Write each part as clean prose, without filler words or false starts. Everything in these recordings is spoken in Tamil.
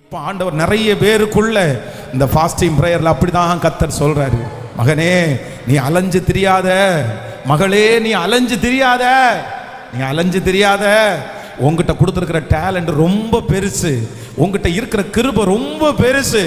இப்போ ஆண்டவர் நிறைய பேருக்குள்ள இந்த ஃபாஸ்டிங் ப்ரேயர்ல அப்படிதான் கர்த்தர் சொல்றாரு, மகனே நீ அலைஞ்சு தெரியாத, மகளே நீ அலைஞ்சு தெரியாத, நீ அலைஞ்சு தெரியாத. உங்ககிட்ட கொடுத்துருக்கிற டேலண்ட் ரொம்ப பெருசு, உங்ககிட்ட இருக்கிற கிருபை ரொம்ப பெருசு.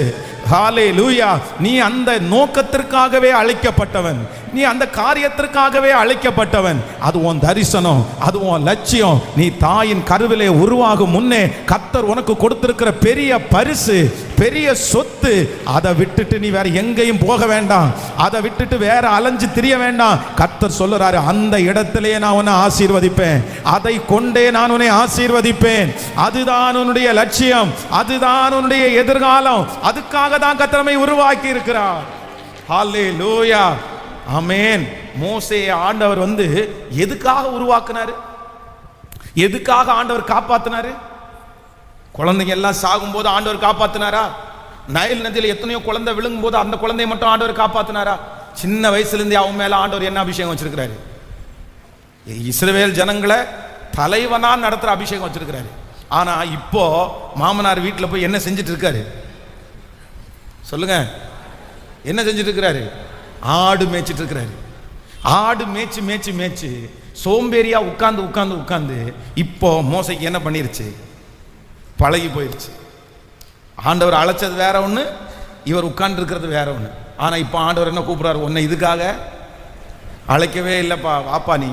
ஹல்லேலூயா. நீ அந்த நோக்கத்திற்காகவே அழைக்கப்பட்டவன், நீ அந்த காரியத்திற்காகவே அழைக்கப்பட்டவன். அது உன் தரிசனம், அது உன் லட்சியம். நீ தாயின் கருவிலே உருவாகும் முன்னே கர்த்தர் உனக்கு கொடுத்திருக்கிற பெரிய பரிசு, பெரிய சொத்து. அதை விட்டுட்டு நீ வேற எங்கேயும் போக வேண்டாம், அதை விட்டுட்டு வேற அலைஞ்சு திரிய வேண்டாம். கர்த்தர் சொல்லுறாரு, அந்த இடத்திலே நான் உன்னை ஆசீர்வதிப்பேன், அதை கொண்டே நான் உன்னை ஆசீர்வதிப்பேன். அதுதான் உன்னுடைய லட்சியம், அதுதான் உன்னுடைய எதிர்காலம். அதுக்காக தான் கர்த்தரை உருவாக்கி இருக்கிறார். ஹல்லேலூயா, ஆமென். மோசேயை ஆண்டவர் எதுக்காக உருவாக்குனாரு, எதுக்காக ஆண்டவர் காப்பாத்தினாரு? குழந்தைங்க எல்லாம் சாகும் போது ஆண்டவர் காப்பாத்தினாரா? நைல் நதியில் எத்தனையோ குழந்தை விழுங்கும் போது அந்த குழந்தைய மட்டும் ஆண்டவர் காப்பாத்தினாரா? சின்ன வயசுல இருந்தே அவன் மேல ஆண்டவர் என்ன அபிஷேகம் வச்சிருக்கிறாரு? இஸ்ரவேல் ஜனங்களை தலைவனா நடத்துற அபிஷேகம் வச்சிருக்கிறாரு. ஆனா இப்போ மாமனார் வீட்டில் போய் என்ன செஞ்சுட்டு இருக்காரு சொல்லுங்க? என்ன செஞ்சுட்டு இருக்கிறாரு? ஆடு மேய்ச்சிட்டு இருக்கிறாரு. ஆடு மேய்ச்சி மேய்ச்சி மேய்ச்சி சோம்பேறியா உட்கார்ந்து உட்கார்ந்து உட்கார்ந்து இப்போ மோசைக்கு என்ன பண்ணிருச்சு? பழகி போயிருச்சு. ஆண்டவர் அழைச்சது வேற ஒன்று, இவர் உட்கார்ந்து இருக்கிறது வேற ஒன்று. ஆனா இப்போ ஆண்டவர் என்ன கூப்பிடுறாரு? உன்னை இதுக்காக அழைக்கவே இல்லைப்பா, வாப்பா நீ,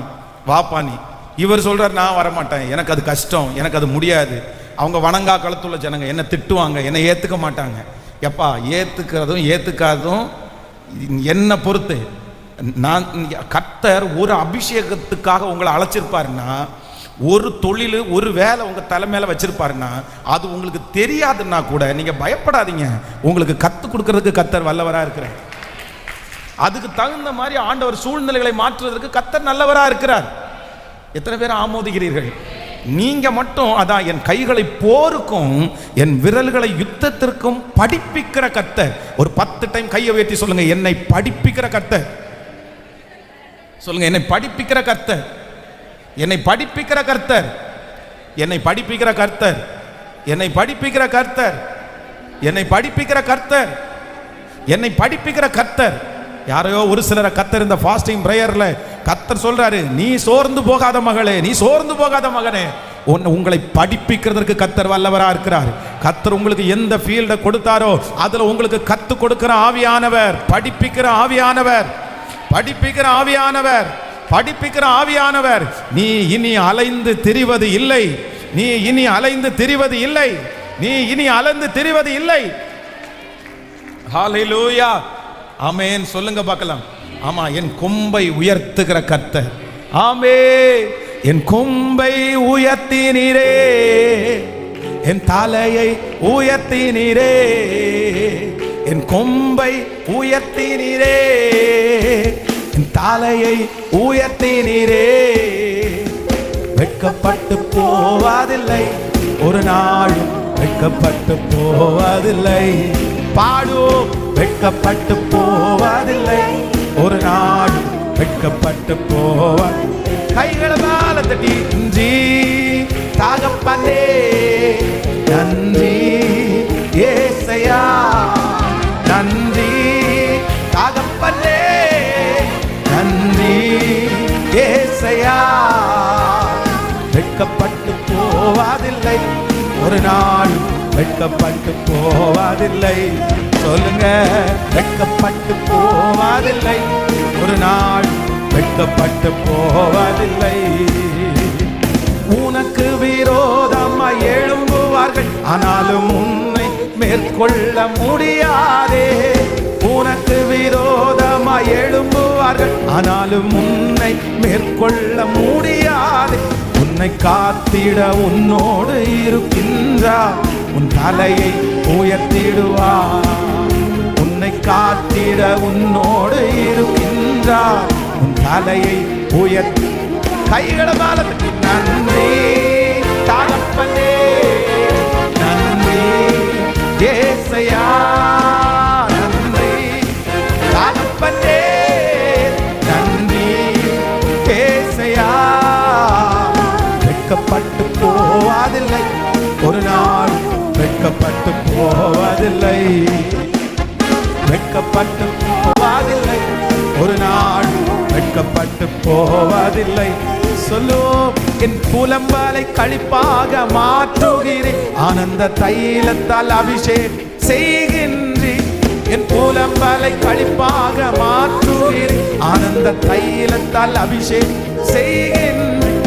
வாப்பா நீ. இவர் சொல்றாரு, நான் வரமாட்டேன், எனக்கு அது கஷ்டம், எனக்கு அது முடியாது. அவங்க வணங்கா களத்துள்ள ஜனங்க, என்ன திட்டுவாங்க, என்னை ஏத்துக்க மாட்டாங்க. எப்பா, ஏத்துக்கிறதும் ஏத்துக்காததும் என்ன பொறுத்து. நான் கர்த்தர் ஒரு அபிஷேகத்துக்காக உங்களை அழைச்சிருப்பாருன்னா, ஒரு தொழில் ஒரு வேலை உங்க தலைமையில வச்சிருப்பாருன்னா, அது உங்களுக்கு தெரியாதுன்னா கூட நீங்க பயப்படாதீங்க. உங்களுக்கு கத்து கொடுக்கறதுக்கு கர்த்தர் வல்லவரா இருக்கிறார். அதுக்கு தகுந்த மாதிரி ஆண்டவர் சூழ்நிலைகளை மாற்றுவதற்கு கர்த்தர் நல்லவரா இருக்கிறார். எத்தனை பேர் ஆமோதிக்கிறீர்கள்? நீங்க மட்டும் அதான், என் கைகளை போருக்கும் என் விரல்களை யுத்தத்திற்கும் படிப்பிக்கிற கர்த்தர். ஒரு 10 டைம் கையை உயர்த்தி சொல்லுங்க, என்னை படிப்பிக்கிற கர்த்தர். சொல்லுங்க, என்னை படிப்பிக்கிற கர்த்தர், என்னை படிப்பிக்கிற கர்த்தர், என்னை படிப்பிக்கிற கர்த்தர், என்னை படிப்பிக்கிற கர்த்தர், என்னை படிப்பிக்கிற கர்த்தர், என்னை படிப்பிக்கிற கர்த்தர். யாரையோ ஒரு சிலரை கர்த்தர் இந்த ஃபாஸ்டிங் பிரேயர்ல கர்த்தர் சொல்றாரு, நீ சோர்ந்து போகாத மகளே, நீ சோர்ந்து போகாத மகனே, உங்களை படிப்பிக்கிறதுக்கு கர்த்தர் வல்லவரா இருக்கிறார். கர்த்தர் உங்களுக்கு எந்த ஃபீல்ட கொடுத்தாரோ அதுல உங்களுக்கு கத்து கொடுக்கிற ஆவியானவர், படிப்பிக்கிற ஆவியானவர், படிப்பிக்கிற ஆவியானவர், படிப்பிக்கிற ஆவியானவர். நீ இனி அலைந்து திரிவது இல்லை, நீ இனி அலைந்து திரிவது இல்லை, நீ இனி அலைந்து திரிவது இல்லை. ஹல்லேலூயா, ஆமென். சொல்லுங்க பார்க்கலாம். ஆமா, என் கொம்பை உயர்த்துகிற கர்த்தர். ஆமே, என் கொம்பை உயர்த்தினீரே, என் தலையை உயர்த்தினீரே, என் கொம்பை உயர்த்தினீரே, என் தலையை உயர்த்தினீரே. வெட்கப்பட்டு போவதில்லை, ஒரு நாளும் வெட்கப்பட்டு போவதில்லை. பாடும், வெட்கப்பட்டு போவதில்லை, ஒரு நாளும் வெட்கப்பட்டு போவ. கைகளை மேல தட்டி நன்றி தகப்பனே, நன்றி ஏசையா, நன்றி தகப்பனே, நன்றி ஏசையா. வெட்கப்பட்டு போவதில்லை, ஒரு நாள் வெட்கப்பட்டு போவதில்லை. சொல்லுங்க, வெட்கப்பட்டு போவதில்லை, ஒரு நாள் வெட்கப்பட்டு போவதில்லை. உனக்கு விரோதமாய் எழும்புவார்கள், ஆனாலும் உன்னை மேற்கொள்ள முடியாதே. உனக்கு விரோதமாய் எழும்புவார்கள், ஆனாலும் உன்னை மேற்கொள்ள முடியாதே. உன்னை காத்திட உன்னோடு இருக்கின்றார், உன் தலையை உயர்த்திடுவார். உன்னை காத்திட உன்னோடு இருக்கின்றார், உன் தலையை உயர்த்தி. கைகளை மேல நன்றி தகப்பனே, நன்றி ஏசையா, நன்றி தகப்பனே, நன்றி ஏசையா. வெட்கப்பட்டு போவதில்லை, ஒரு நாள் வெட்கப்பட்டு போவதில்லை, வெட்கப்பட்டு போவதில்லை, ஒரு நாள் வெட்கப்பட்டு போவதில்லை. சொல்லும் என் புலம்பலை களிப்பாக மாற்றுகிறேன், ஆனந்த தைலத்தால் அபிஷேகம் செய்கின்றேன். என் புலம்பலை களிப்பாக மாற்றுகிறேன், ஆனந்த தைலத்தால் அபிஷேகம் செய்கின்றேன்.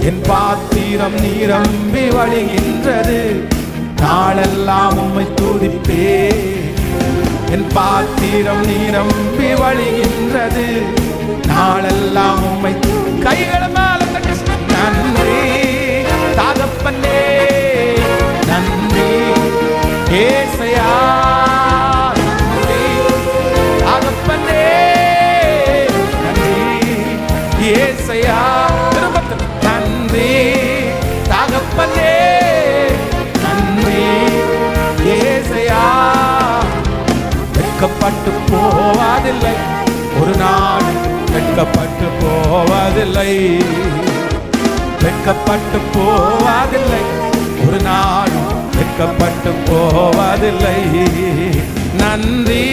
என் பாத்திரம் நிரம்பி வழிகின்றது, நாளெல்லாம் உம்மை துதிப்பேன். என் பாத்திரம் நிரம்பி வழிகின்றது, நாளெல்லாம் உம்மை. கைகளை மேல தட்டி நன்றி தகப்பனே, நன்றி ஏசையா, நன்றி தகப்பனே, நன்றி ஏசையா. நன்றி தகப்பனே, நன்றி ஏசையா. வெட்கப்பட்டு போவதில்லை, ஒரு நாள் வெட்கப்பட்டு போவதில்லை, வெட்கப்பட்டு போவதில்லை, ஒரு நாள் வெட்கப்பட்டு போவதில்லை. நன்றி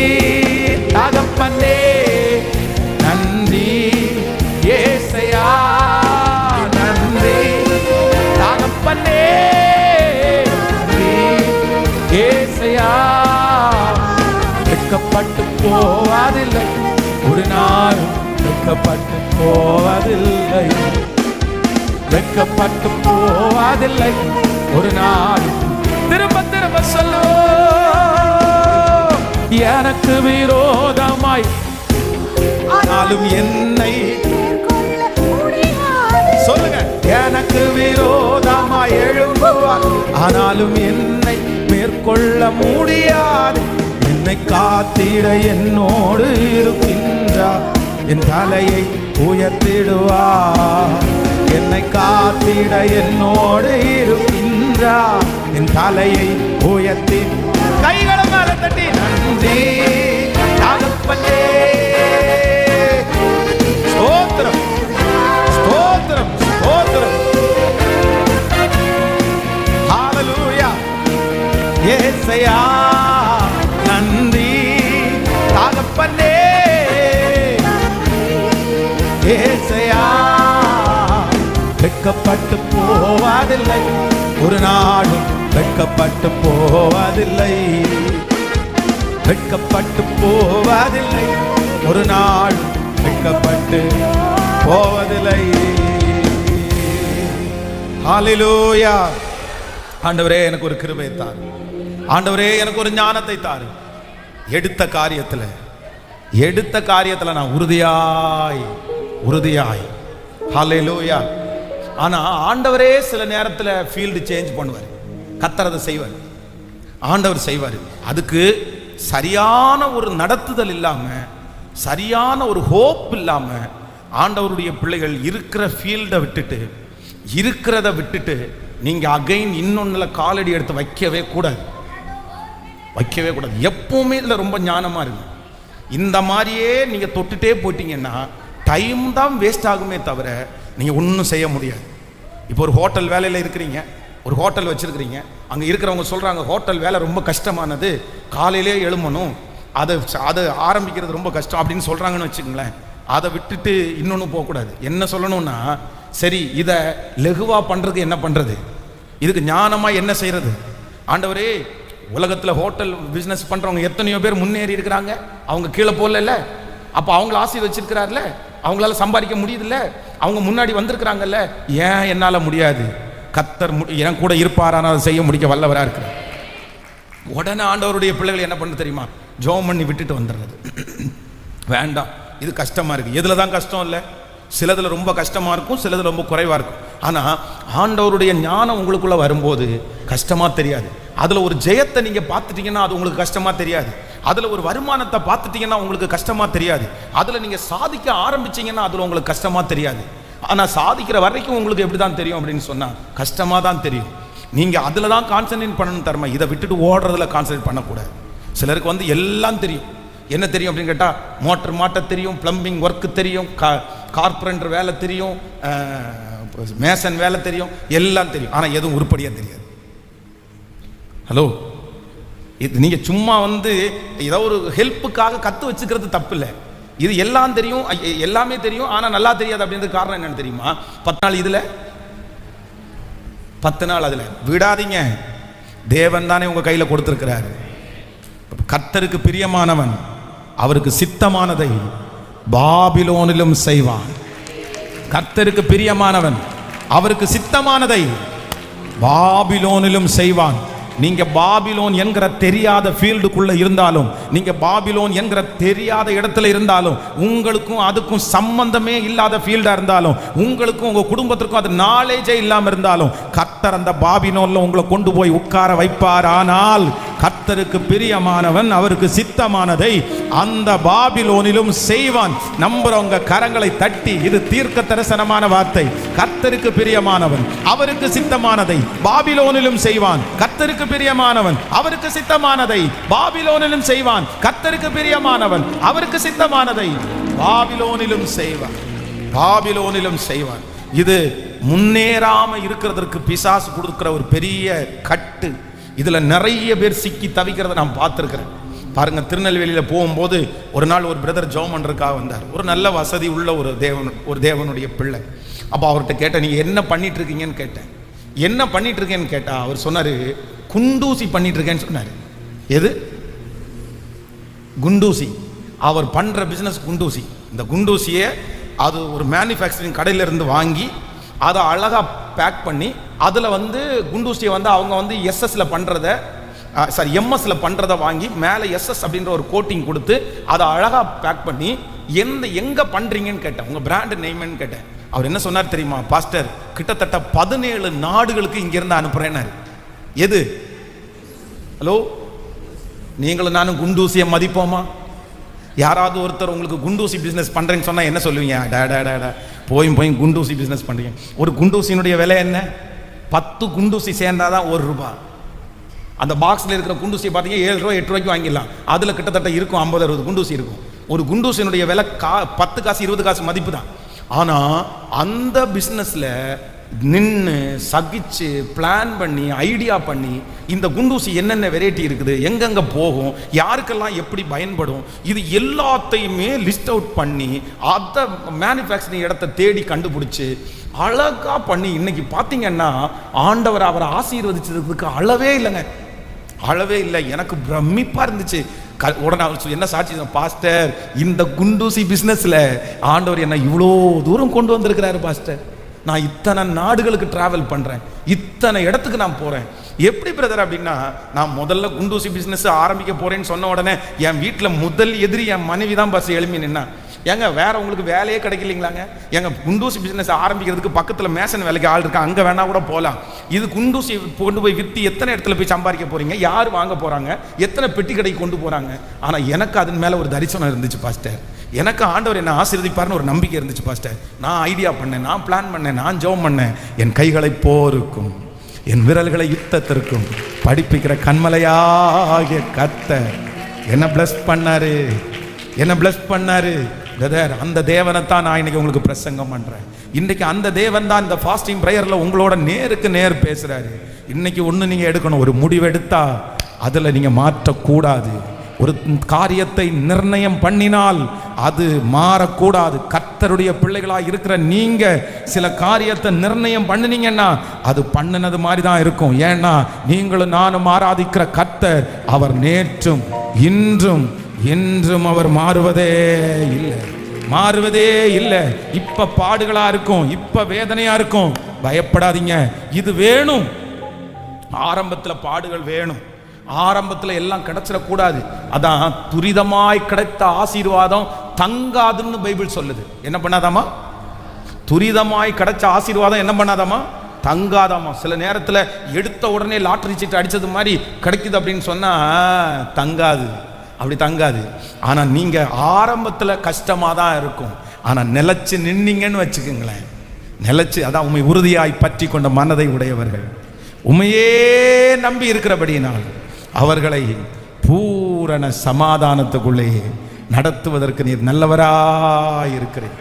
தகப்பனே, நன்றி ஏசையா, நன்றி தகப்பனே, நன்றி ஏசையா. வெட்கப்பட்டு போவதில்லை, ஒரு நாள் வெட்கப்பட்டு போவதில்லை, வெட்கப்பட்டு போவதில்லை, ஒரு நாள். திரும்ப திரும்ப சொல்லு, எனக்கு விரோதமாய் ஆனாலும் என்னை சொல்லுங்க, எனக்கு விரோதமாய் எழும்புவார், ஆனாலும் என்னை மேற்கொள்ள முடியாது. என்னை காத்திட என்னோடு இருக்கின்றார், என் தலையை உயர்த்திடுவார். என்னை காத்திட என்னோடு இருக்கின்றார், என் தலையை உயர்த்தி. கைகளை மேல தட்டி நன்றி தகப்பனே, ஸ்தோத்திரம் ஸ்தோத்திரம் ஸ்தோத்திரம். ஹல்லேலூயா ஏசையா, நன்றி தகப்பனே ஏசையா. வெட்கப்பட்டு போவதில்லை, ஒரு நாளும் வெட்கப்பட்டு போவதில்லை, வெட்கப்பட்டு போவதில்லை, ஒரு நாள் வெட்கப்பட்டு போவதில்லை. ஹல்லேலூயா. ஆண்டவரே எனக்கு ஒரு கிருபையை தாரு, ஆண்டவரே எனக்கு ஒரு ஞானத்தை தாரு. எடுத்த காரியத்தில் நான் உறுதியாய். ஹல்லேலூயா. ஆனா ஆண்டவரே சில நேரத்தில் ஃபீல்டு சேஞ்ச் பண்ணுவார், கத்தரதை செய்வார், ஆண்டவர் செய்வார். அதுக்கு சரியான ஒரு நடத்துதல் இல்லாம, சரியான ஒரு ஹோப் இல்லாம, ஆண்டவருடைய பிள்ளைகள் இருக்கிற ஃபீல்டை விட்டுட்டு, இருக்கிறத விட்டுட்டு நீங்க அகைன் இன்னொன்னுல காலடி எடுத்து வைக்கவே கூடாது. எப்பவுமே இதில் ரொம்ப ஞானமா இருக்கு. இந்த மாதிரியே நீங்க தொட்டுட்டே போயிட்டீங்கன்னா டைம் தான் வேஸ்ட் ஆகுமே தவிர நீங்க ஒன்றும் செய்ய முடியாது. இப்போ ஒரு ஹோட்டல் வேலையில் இருக்கிறீங்க, ஒரு ஹோட்டல் வச்சிருக்கிறீங்க, அங்கே இருக்கிறவங்க சொல்றாங்க ஹோட்டல் வேலை ரொம்ப கஷ்டமானது, காலையிலே எழும்பணும், அதை ஆரம்பிக்கிறது ரொம்ப கஷ்டம் அப்படின்னு சொல்றாங்கன்னு வச்சுக்கோங்களேன். அதை விட்டுட்டு இன்னொன்று போகக்கூடாது. என்ன சொல்லணும்னா, சரி இதை லெகுவா பண்றதுக்கு என்ன பண்றது, இதுக்கு ஞானமா என்ன செய்யறது. ஆண்டவரே, உலகத்தில் ஹோட்டல் பிஸ்னஸ் பண்றவங்க எத்தனையோ பேர் முன்னேறி இருக்கிறாங்க, அவங்க கீழே போகல, அப்போ அவங்கள ஆசை வச்சிருக்கிறார்ல, அவங்களால சம்பாதிக்க முடியுதுல்ல, அவங்க முன்னாடி வந்திருக்கிறாங்கல்ல, ஏன் என்னால் முடியாது, கத்தர் என் கூட இருப்பாரான அதை செய்ய முடிக்க வல்லவராக இருக்கிறார். உடனே ஆண்டவருடைய பிள்ளைகள் என்ன பண்ண தெரியுமா, ஜோம் பண்ணி விட்டுட்டு வந்துடுறது. வேண்டாம், இது கஷ்டமா இருக்கு. எதுல தான் கஷ்டம் இல்லை, சிலதுல ரொம்ப கஷ்டமா இருக்கும், சிலதுல ரொம்ப குறைவா இருக்கும். ஆனா ஆண்டவருடைய ஞானம் உங்களுக்குள்ள வரும்போது கஷ்டமா தெரியாது. அதுல ஒரு ஜெயத்தை நீங்க பார்த்துட்டீங்கன்னா அது உங்களுக்கு கஷ்டமா தெரியாது. அதுல ஒரு வருமானத்தை பார்த்துட்டீங்கன்னா உங்களுக்கு கஷ்டமா தெரியாது. அதுல நீங்க சாதிக்க ஆரம்பிச்சீங்கன்னா அதுல உங்களுக்கு கஷ்டமா தெரியாது. ஆனா சாதிக்கிற வரைக்கும் உங்களுக்கு எப்படிதான் தெரியும் அப்படின்னு சொன்னா கஷ்டமா தான் தெரியும். நீங்க அதுல தான் கான்சென்ட்ரேட் பண்ணணும் தர்மா, இதை விட்டுட்டு ஓடுறதுல கான்சென்ட்ரேட் பண்ணக்கூடாது. சிலருக்கு எல்லாம் தெரியும். என்ன தெரியும் அப்படின்னு கேட்டா, மோட்டர் மாட்ட தெரியும், பிளம்பிங் ஒர்க்கு தெரியும், கார்பெண்டர் வேலை தெரியும், மேசன் வேலை தெரியும், எல்லாம் தெரியும். ஆனா எதுவும் உருப்படியா தெரியாது. ஹலோ, இது நீங்கள் சும்மா வந்து ஏதோ ஒரு ஹெல்ப்புக்காக கற்று வச்சுக்கிறது தப்பு இல்லை. இது எல்லாம் தெரியும், எல்லாமே தெரியும், ஆனால் நல்லா தெரியாது அப்படின்றது காரணம் என்னன்னு தெரியுமா? 10 நாள் இதில், 10 நாள் அதில் விடாதீங்க. தேவன் தானே உங்கள் கையில் கொடுத்துருக்கிறாரு. கர்த்தருக்கு பிரியமானவன் அவருக்கு சித்தமானதை பாபிலோனிலும் செய்வான். கர்த்தருக்கு பிரியமானவன் அவருக்கு சித்தமானதை பாபிலோனிலும் செய்வான். நீங்க பாபிலோன் என்கிற தெரியாத ஃபீல்டுக்குள்ள இருந்தாலும், நீங்க பாபிலோன் என்கிற தெரியாத இடத்துல இருந்தாலும், உங்களுக்கும் அதுக்கும் சம்பந்தமே இல்லாத ஃபீல்டா இருந்தாலும், உங்களுக்கும் உங்க குடும்பத்திற்கும் அது நாலேஜே இல்லாம இருந்தாலும், கர்த்தர் அந்த பாபிலோன்ல உங்களை கொண்டு போய் உட்கார வைப்பார். ஆனால் கர்த்தருக்கு பிரியமானவன் அவருக்கு சித்தமானதை அந்த பாபிலோனிலும் செய்வான். நம்புறவங்க கரங்களை தட்டி, இது தீர்க்க தரிசனமான வார்த்தை. கர்த்தருக்கு பிரியமானவன் அவருக்கு சித்தமானதை பாபிலோனிலும் செய்வான். கர்த்தருக்கு பிரியமானவன் அவருக்கு சித்தமானதை பாபிலோனிலும் செய்வான். கர்த்தருக்கு பிரியமானவன் அவருக்கு சித்தமானதை பாபிலோனிலும் செய்வான். பாபிலோனிலும் செய்வான். இது முன்னேறாம இருக்கிறதற்கு பிசாசு கொடுக்கிற ஒரு பெரிய கட்டு. இதுல நிறைய பேர் சிக்கி தவிக்கிறத நான் பார்த்துருக்கிறேன். பாருங்க, திருநெல்வேலியில் போகும்போது ஒரு நாள் ஒரு பிரதர் ஜெபம் பண்றதுக்காக வந்தார். ஒரு நல்ல வசதி உள்ள ஒரு தேவனுடைய பிள்ளை. அப்போ அவர்கிட்ட கேட்டேன், நீங்க என்ன பண்ணிட்டு இருக்கீங்கன்னு கேட்டேன். என்ன பண்ணிட்டு இருக்கேன்னு கேட்டா அவர் சொன்னாரு, குண்டூசி பண்ணிட்டு இருக்கேன்னு சொன்னாரு. எது? குண்டூசி. அவர் பண்ற பிசினஸ் குண்டூசி. இந்த குண்டூசியை அது ஒரு மேனுஃபேக்சரிங் கடையில இருந்து வாங்கி அதை அழகா பேக் பண்ணி அதில் வந்து குண்டூசியை வந்து அவங்க வந்து எஸ்எஸ்ல பண்றத, சாரி எம்எஸ்ல பண்றதை வாங்கி மேலே எஸ்எஸ் அப்படின்ற ஒரு கோட்டிங் கொடுத்து அதை அழகா பேக் பண்ணி எங்க பண்றீங்கன்னு கேட்டேன். உங்க பிராண்ட் நேம்னு கேட்டேன். அவர் என்ன சொன்னார் தெரியுமா? பாஸ்டர், கிட்டத்தட்ட 17 நாடுகளுக்கு இங்கிருந்து அனுப்புறேன்னாரு. எது? ஹலோ, நீங்களும் நானும் குண்டூசியை மதிப்போமா? யாராவது ஒருத்தர் உங்களுக்கு குண்டூசி பிஸ்னஸ் பண்ணுறேன்னு சொன்னால் என்ன சொல்லுவீங்க? டா போய் குண்டூசி பிஸ்னஸ் பண்ணுறீங்க. ஒரு குண்டூசியினுடைய விலை என்ன? 10 குண்டூசி சேர்ந்தாதான் ₹1. அந்த பாக்ஸில் இருக்கிற குண்டூசியை பார்த்தீங்கன்னா 7 ரூபா 8 ரூபாய்க்கு வாங்கிடலாம். அதில் கிட்டத்தட்ட இருக்கும் 50-60 குண்டூசி இருக்கும். ஒரு குண்டூசியினுடைய விலை 10 காசு 20 காசு மதிப்பு தான். ஆனால் அந்த பிஸ்னஸில் நின்று சகிச்சு பிளான் பண்ணி ஐடியா பண்ணி இந்த குண்டூசி என்னென்ன வெரைட்டி இருக்குது, எங்கெங்க போகும், யாருக்கெல்லாம் எப்படி பயன்படும், இது எல்லாத்தையுமே லிஸ்ட் அவுட் பண்ணி அதை மேனுஃபேக்சரிங் இடத்தை தேடி கண்டுபிடிச்சு அழகா பண்ணி இன்னைக்கு பார்த்தீங்கன்னா ஆண்டவர் அவரை ஆசீர்வதிச்சதுக்கு அளவே இல்லைங்க, அளவே இல்லை. எனக்கு பிரமிப்பா இருந்துச்சு. உடனே அவர் என்ன சாட்சி? பாஸ்டர், இந்த குண்டூசி பிஸ்னஸ்ல ஆண்டவர் என்ன இவ்வளோ தூரம் கொண்டு வந்திருக்கிறாரு பாஸ்டர். நான் இத்தனை நாடுகளுக்கு டிராவல் பண்றேன், இத்தனை இடத்துக்கு நான் போறேன். எப்படி பிரதர் அப்படின்னா, நான் முதல்ல குண்டூசி பிசினஸ் ஆரம்பிக்க போறேன்னு சொன்ன உடனே என் வீட்டில் முதல் எதிரி என் மனைவி தான் பஸ் எழுப்பி நின்னா. ஏங்க வேற உங்களுக்கு வேலையே கிடைக்கலீங்களாங்க? எங்க குண்டூசி பிசினஸ் ஆரம்பிக்கிறதுக்கு பக்கத்தில் மேசன் வேலைக்கு ஆள் இருக்கா, அங்கே வேணா கூட போகலாம். இது குண்டூசி கொண்டு போய் விற்று எத்தனை இடத்துல போய் சம்பாதிக்க போறீங்க, யார் வாங்க போறாங்க, எத்தனை பெட்டி கடைக்கு கொண்டு போறாங்க. ஆனால் எனக்கு அதன் மேலே ஒரு தரிசனம் இருந்துச்சு பாஸ்டர். எனக்கு ஆண்டவர் என்ன ஆசீர்வதிப்பார்னு ஒரு நம்பிக்கை இருந்துச்சு பாஸ்டர். நான் ஐடியா பண்ணேன், நான் பிளான் பண்ணேன், நான் ஜெபம் பண்ணேன். என் கைகளை போருக்கும் என் விரல்களை யுத்தத்திற்கும் படிப்பிக்கிற கண்மலையாகிய கர்த்தர் என்ன பிளஸ் பண்ணாரு, என்ன பிளஸ் பண்ணாரு. பிரதர், அந்த தேவனைத்தான் நான் இன்னைக்கு உங்களுக்கு பிரசங்கம் பண்றேன். இன்னைக்கு அந்த தேவன் தான் இந்த ஃபாஸ்டிங் பிரேயர்ல உங்களோட நேருக்கு நேர் பேசுறாரு. இன்னைக்கு ஒண்ணு நீங்க எடுக்கணும், ஒரு முடிவெடுத்தா அதுல நீங்க மாற்றக்கூடாது. ஒரு காரியத்தை நிர்ணயம் பண்ணினால் அது மாறக்கூடாது. கர்த்தருடைய பிள்ளைகளாக இருக்கிற நீங்க சில காரியத்தை நிர்ணயம் பண்ணினீங்கன்னா அது பண்ணினது மாதிரி தான் இருக்கும். ஏன்னா நீங்களும் நானும் ஆராதிக்கிற கர்த்தர் அவர் நேற்றும் இன்றும் என்றும் அவர் மாறுவதே இல்லை, மாறுவதே இல்லை. இப்ப பாடுகளா இருக்கும், இப்ப வேதனையா இருக்கும், பயப்படாதீங்க. இது வேணும். ஆரம்பத்தில் பாடுகள் வேணும், ஆரம்பத்தில் எல்லாம் கிடைச்சிடக்கூடாது. அதான் துரிதமாய் கிடைத்த ஆசீர்வாதம் தங்காதுன்னு பைபிள் சொல்லுது. என்ன பண்ணாதாமா? துரிதமாய் கிடைச்ச ஆசீர்வாதம் என்ன பண்ணாதாமா? தங்காதாமா. சில நேரத்தில் எடுத்த உடனே லாட்டரி சீட்டு அடிச்சது மாதிரி கிடைக்குது அப்படின்னு சொன்னா தங்காது, அப்படி தங்காது. ஆனா நீங்க ஆரம்பத்தில் கஷ்டமா தான் இருக்கும், ஆனா நிலைச்சு நின்னீங்கன்னு வச்சுக்கோங்களேன், நிலைச்சு, அதான் உண்மை உறுதியாய் பற்றி கொண்ட மனதை உடையவர்கள், உண்மையே நம்பி இருக்கிறபடியினால் அவர்களை பூரண சமாதானத்துக்குள்ளே நடத்துவதற்கு நீர் நல்லவராய் இருக்கிறீர்.